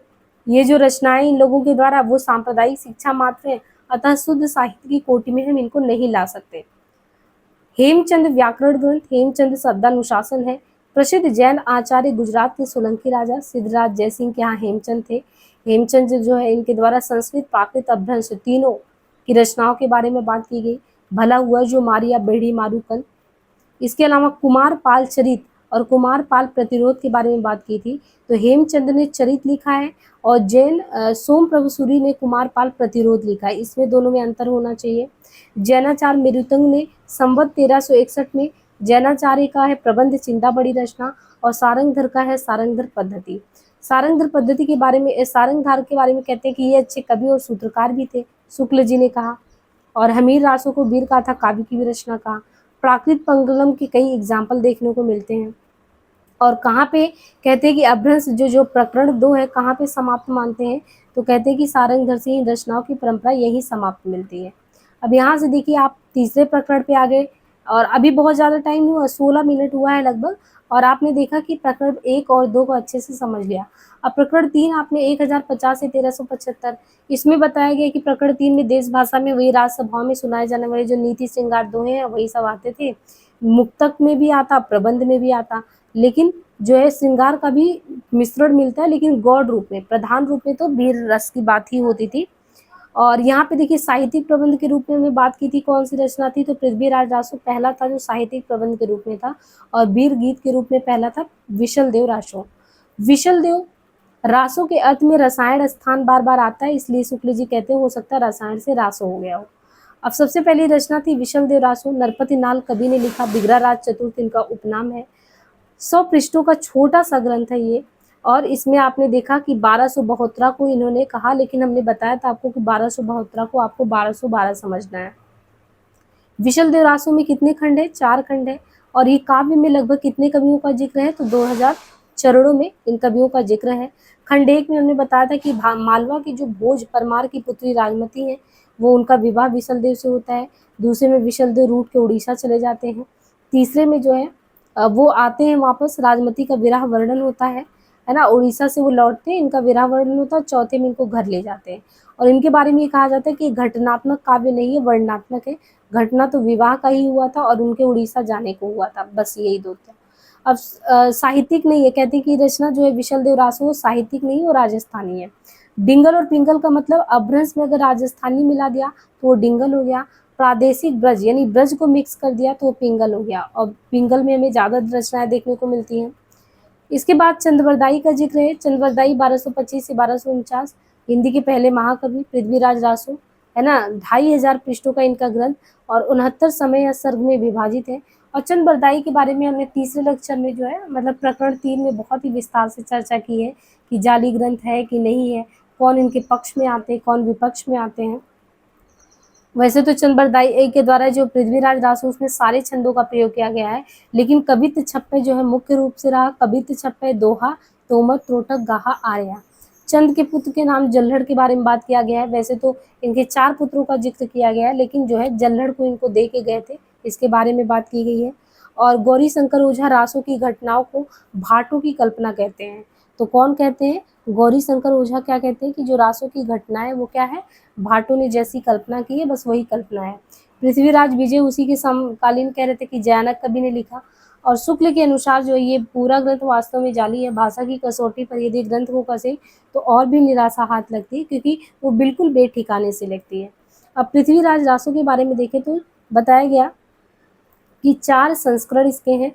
ये जो रचनाएं इन लोगों के द्वारा वो सांप्रदायिक शिक्षा मात्र है, अतः शुद्ध साहित्य की कोटि में हम इनको नहीं ला सकते। हेमचंद व्याकरण ग्रंथ, हेमचंद शब्दानुशासन है। प्रसिद्ध जैन आचार्य गुजरात के सोलंकी राजा सिद्धराज जयसिंह के यहाँ हेमचंद थे। हेमचंद जो है इनके द्वारा संस्कृत, प्राकृत, अपभ्रंश तीनों की रचनाओं के बारे में बात की गई। भला हुआ जो मारिया बेड़ी मारूकन। इसके अलावा कुमार पाल चरित और कुमार पाल प्रतिरोध के बारे में बात की थी। तो हेमचंद ने चरित लिखा है और जैन सोम प्रभु सूरी ने कुमार पाल प्रतिरोध लिखा है। इसमें दोनों में अंतर होना चाहिए। जैनाचार्य मेरुतंग ने संवत 1361 में जैनाचार्य का है प्रबंध चिंतामणि रचना और सारंगधर का है सारंगधर पद्धति। सारंगधर पद्धति के बारे में, सारंगधार के बारे में कहते हैं कि ये अच्छे कवि और सूत्रकार भी थे, शुक्ल जी ने कहा। और हमीर रासों को वीर गाथा काव्य की भी रचना कहा। प्राकृत पंगलम के कई एग्जाम्पल देखने को मिलते हैं। और कहाँ पे कहते हैं कि अपभ्रंश जो प्रकरण 2 है कहाँ पे समाप्त मानते हैं, तो कहते हैं कि सारंगधर से ही रचनाओं की परंपरा यही समाप्त मिलती है। अब यहाँ से देखिए आप तीसरे प्रकरण पे आ गए और अभी बहुत ज़्यादा टाइम नहीं हुआ, 16 मिनट हुआ है लगभग, और आपने देखा कि प्रकरण 1 और 2 को अच्छे से समझ लिया। अब प्रकरण 3 आपने 1050 से 1375, इसमें बताया गया कि प्रकरण 3 में देश भाषा में वही राजसभाओं में सुनाए जाने वाले जो नीति श्रृंगार दोहे हैं वही सब आते थे। मुक्तक में भी आता, प्रबंध में भी आता, लेकिन जो है श्रृंगार का भी मिश्रण मिलता है, लेकिन गौड़ रूप में, प्रधान रूप में तो वीर रस की बात ही होती थी। और यहाँ पे देखिए साहित्यिक प्रबंध के रूप में हमने बात की थी, कौन सी रचना थी, तो पृथ्वीराज रासो पहला था जो साहित्यिक प्रबंध के रूप में था, और वीर गीत के रूप में पहला था विशल देव रासो। विशल देव रासो के अर्थ में रसायन स्थान बार बार आता है, इसलिए शुक्ल जी कहते हो सकता है रसायन से रासो हो गया हो। अब सबसे पहली रचना थी विशल देव रासो, नरपति नाल कवि ने लिखा, बिगड़ा राज चतुर्थ इनका उपनाम है। 100 पृष्ठों का छोटा सा ग्रंथ है ये, और इसमें आपने देखा कि 1272 को इन्होंने कहा, लेकिन हमने बताया था आपको कि 1272 को आपको 1212 समझना है। विशल देव रासो में कितने खंड है? 4 खंड है। और ये काव्य में लगभग कितने कवियों का जिक्र है? तो 2000 चरणों में इन कवियों का जिक्र है। खंड 1 में हमने बताया था कि मालवा की जो भोज परमार की पुत्री राजमती है वो उनका विवाह विशल देव से होता है। दूसरे में विशल देव रूठ के उड़ीसा चले जाते हैं। तीसरे में जो है वो आते हैं वापस, राजमती का विरह वर्णन होता है ना, उड़ीसा से वो लौटते हैं, इनका विरह वर्णन होता है। चौथे में इनको घर ले जाते हैं, और इनके बारे में ये कहा जाता है कि घटनात्मक काव्य नहीं है, वर्णनात्मक है। घटना तो विवाह का ही हुआ था और उनके उड़ीसा जाने को हुआ था, बस यही 2 थे। अब साहित्यिक नहीं है, कहते हैं कि रचना जो है विशल देव रासो साहित्यिक नहीं, वो राजस्थानी है। डिंगल और पिंगल का मतलब अपभ्रंश में अगर राजस्थानी मिला दिया तो वो डिंगल हो गया, प्रादेशिक ब्रज यानी ब्रज को मिक्स कर दिया तो वो पिंगल हो गया, और पिंगल में हमें ज़्यादा रचनाएं देखने को मिलती हैं। इसके बाद चंद्रवरदाई का जिक्र है। चंद्रवरदाई 1225 से 1249 हिंदी के पहले महाकवि, पृथ्वीराज रासो है ना, 2500 पृष्ठों का इनका ग्रंथ और 69 समय या सर्ग में विभाजित है। और चंद्रवरदाई के बारे में हमने तीसरे लेक्चर में जो है मतलब प्रकरण 3 में बहुत ही विस्तार से चर्चा की है कि जाली ग्रंथ है कि नहीं है, कौन इनके पक्ष में आते हैं, कौन विपक्ष में आते हैं। वैसे तो चंद्रवरदाई के द्वारा जो पृथ्वीराज रासो उसमें सारे छंदों का प्रयोग किया गया है, लेकिन कवित्त छप्पे जो है मुख्य रूप से रहा। कवित्त छप्पे दोहा, तोमर, त्रोटक, गाहा, आर्या। चंद के पुत्र के नाम जल्हड़ के बारे में बात किया गया है। वैसे तो इनके 4 पुत्रों का जिक्र किया गया है, लेकिन जो है जल्हड़ को इनको दे के गए थे, इसके बारे में बात की गई है। और गौरी शंकर ओझा रासो की घटनाओं को भाटों की कल्पना कहते हैं। तो कौन कहते हैं? गौरी शंकर ओझा क्या कहते हैं कि जो रासो की घटना है वो क्या है, भाटों ने जैसी कल्पना की है बस वही कल्पना है। पृथ्वीराज विजय उसी के समकालीन कह रहे थे कि जयानक कवि ने लिखा। और शुक्ल के अनुसार जो ये पूरा ग्रंथ वास्तव में जाली है। भाषा की कसौटी पर यदि ग्रंथ को कसे तो और भी निराशा हाथ लगती है, क्योंकि वो बिल्कुल बेठिकाने से लगती है। अब पृथ्वीराज रासो के बारे में देखें तो बताया गया कि 4 संस्करण इसके हैं।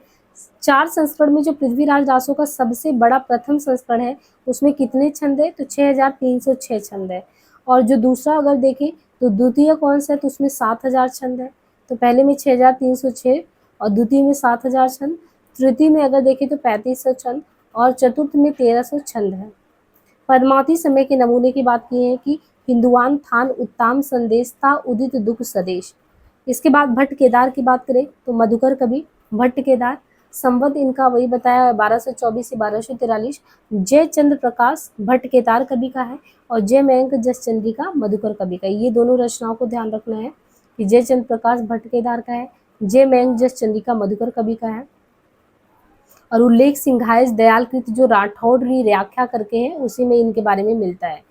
4 संस्करण में जो पृथ्वीराज रासो का सबसे बड़ा प्रथम संस्करण है उसमें कितने छंद है? तो 6306 छंद है। और जो दूसरा अगर देखें तो द्वितीय कौन सा है, तो उसमें 7000 छंद है। तो पहले में 6306 और द्वितीय में 7000 छंद। तृतीय में अगर देखें तो 3500 छंद और चतुर्थ में 1300 छंद है। पद्मावती समय के नमूने की बात की है कि हिंदुआन थान उत्तम संदेश था उदित दुख सदेश। इसके बाद भट्ट केदार की बात करें तो मधुकर कवि भट्ट केदार संवत इनका वही बताया 1224 से 1243। जय चंद्र प्रकाश भट्ट केदार कवि का है और जय मयंक जस चंद्रिका मधुकर कवि का। ये दोनों रचनाओं को ध्यान रखना है कि जय चंद्र प्रकाश भट्ट केदार का है, जय मयंक जस चंद्रिका मधुकर कवि का है। और उल्लेख सिंघायस दयालकृत जो राठौड़ की व्याख्या करके है उसी में इनके बारे में मिलता है।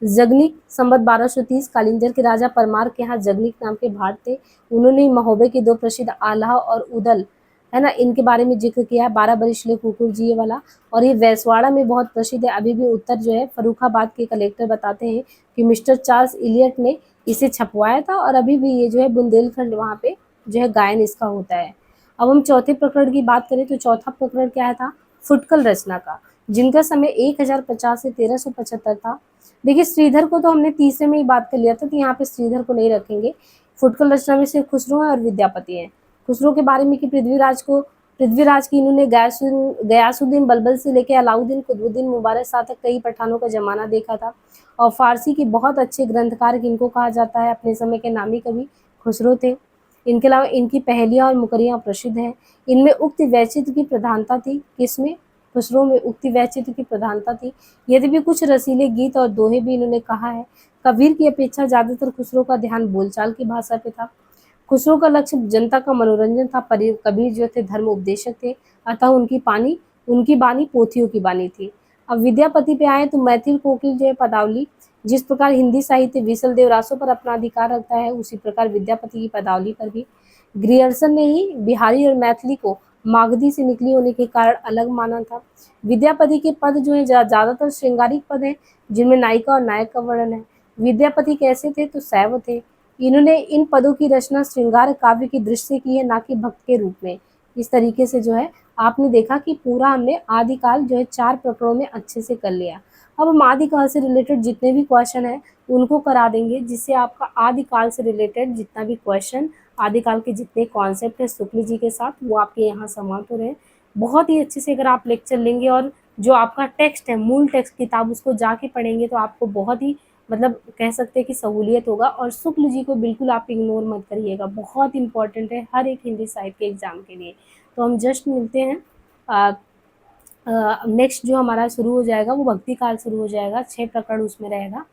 जगनिक संवत 1230 कालिंजर के राजा परमार के यहाँ जगनिक नाम के भाट थे। उन्होंने महोबे के दो प्रसिद्ध आल्हा और उदल है ना इनके बारे में जिक्र किया है। 12 बरिशले कुकुर जी ये वाला, और ये वैसवाड़ा में बहुत प्रसिद्ध है। अभी भी उत्तर जो है फर्रुखाबाद के कलेक्टर बताते हैं कि मिस्टर चार्ल्स इलियट ने इसे छपवाया था और अभी भी ये जो है बुंदेलखंड वहाँ पे जो है गायन इसका होता है। अब हम चौथे प्रकरण की बात करें तो चौथा प्रकरण क्या था, फुटकल रचना का, जिनका समय 1050 से 1375 था। देखिए श्रीधर को तो हमने तीसरे में ही बात कर लिया था, तो यहाँ पे श्रीधर को नहीं रखेंगे। फुटकल रचना में सिर्फ खुसरो है और विद्यापति हैं। खुसरो के बारे में कि पृथ्वीराज की इन्होंने गयासुद्दीन बलबल से लेकर अलाउद्दीन कुतुबुद्दीन मुबारक शाह तक कई पठानों का जमाना देखा था। और फारसी के बहुत अच्छे ग्रंथकार किनको कहा जाता है, अपने समय के नामी कवि खुसरो थे। इनके अलावा इनकी पहेलियाँ और मुकरियाँ प्रसिद्ध हैं। इनमें उक्ति वैचित्र की प्रधानता थी। किसमें? खुसरो में उक्ति वैचित्र की प्रधानता थी। यद्यपि कुछ रसीले गीत और दोहे भी इन्होंने कहा है। कबीर की अपेक्षा ज्यादातर खुसरो का ध्यान बोलचाल की भाषा पे था। खुसरो का लक्ष्य जनता का मनोरंजन था। कबीर जो थे धर्म उपदेशक थे, अतः उनकी बानी पोथियों की बानी थी। अब विद्यापति पे आए तो मैथिल कोकिल जो है पदावली, जिस प्रकार हिंदी साहित्य विसल देवरासों पर अपना अधिकार रखता है उसी प्रकार विद्यापति की पदावली पर भी। ग्रियर्सन ने ही बिहारी और मैथिली को मागधी से निकली होने के कारण अलग माना था। विद्यापति के पद जो है ज्यादातर श्रृंगारिक पद हैं, जिनमें नायिका और नायक का वर्णन है। विद्यापति कैसे थे तो शैव थे। इन्होंने इन पदों की रचना श्रृंगार काव्य की दृष्टि से की है, ना कि भक्त के रूप में। इस तरीके से जो है आपने देखा कि पूरा हमने आदिकाल जो है 4 प्रकरणों में अच्छे से कर लिया। अब हम आदिकाल से रिलेटेड जितने भी क्वेश्चन हैं उनको करा देंगे, जिससे आपका आदिकाल से रिलेटेड जितना भी क्वेश्चन, आदिकाल के जितने कॉन्सेप्ट है शुक्ल जी के साथ, वो आपके यहाँ समाप्त हो रहे हैं। बहुत ही अच्छे से अगर आप लेक्चर लेंगे और जो आपका टेक्स्ट है, मूल टेक्स्ट किताब, उसको जाके पढ़ेंगे तो आपको बहुत ही मतलब कह सकते हैं कि सहूलियत होगा। और शुक्ल जी को बिल्कुल आप इग्नोर मत करिएगा, बहुत इंपॉर्टेंट है हर एक हिंदी साहित्य के एग्जाम के लिए। तो हम जस्ट मिलते हैं। नेक्स्ट जो हमारा शुरू हो जाएगा वो भक्ति काल शुरू हो जाएगा, 6 प्रकरण उसमें रहेगा।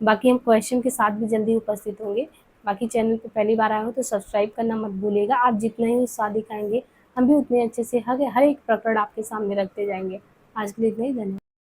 बाकी हम क्वेश्चन के साथ भी जल्दी उपस्थित होंगे। बाकी चैनल पे पहली बार आए हो तो सब्सक्राइब करना मत भूलिएगा। आप जितना ही उत्साह दिखाएंगे हम भी उतने अच्छे से हर एक प्रकरण आपके सामने रखते जाएंगे। आज के लिए इतना ही, धन्यवाद।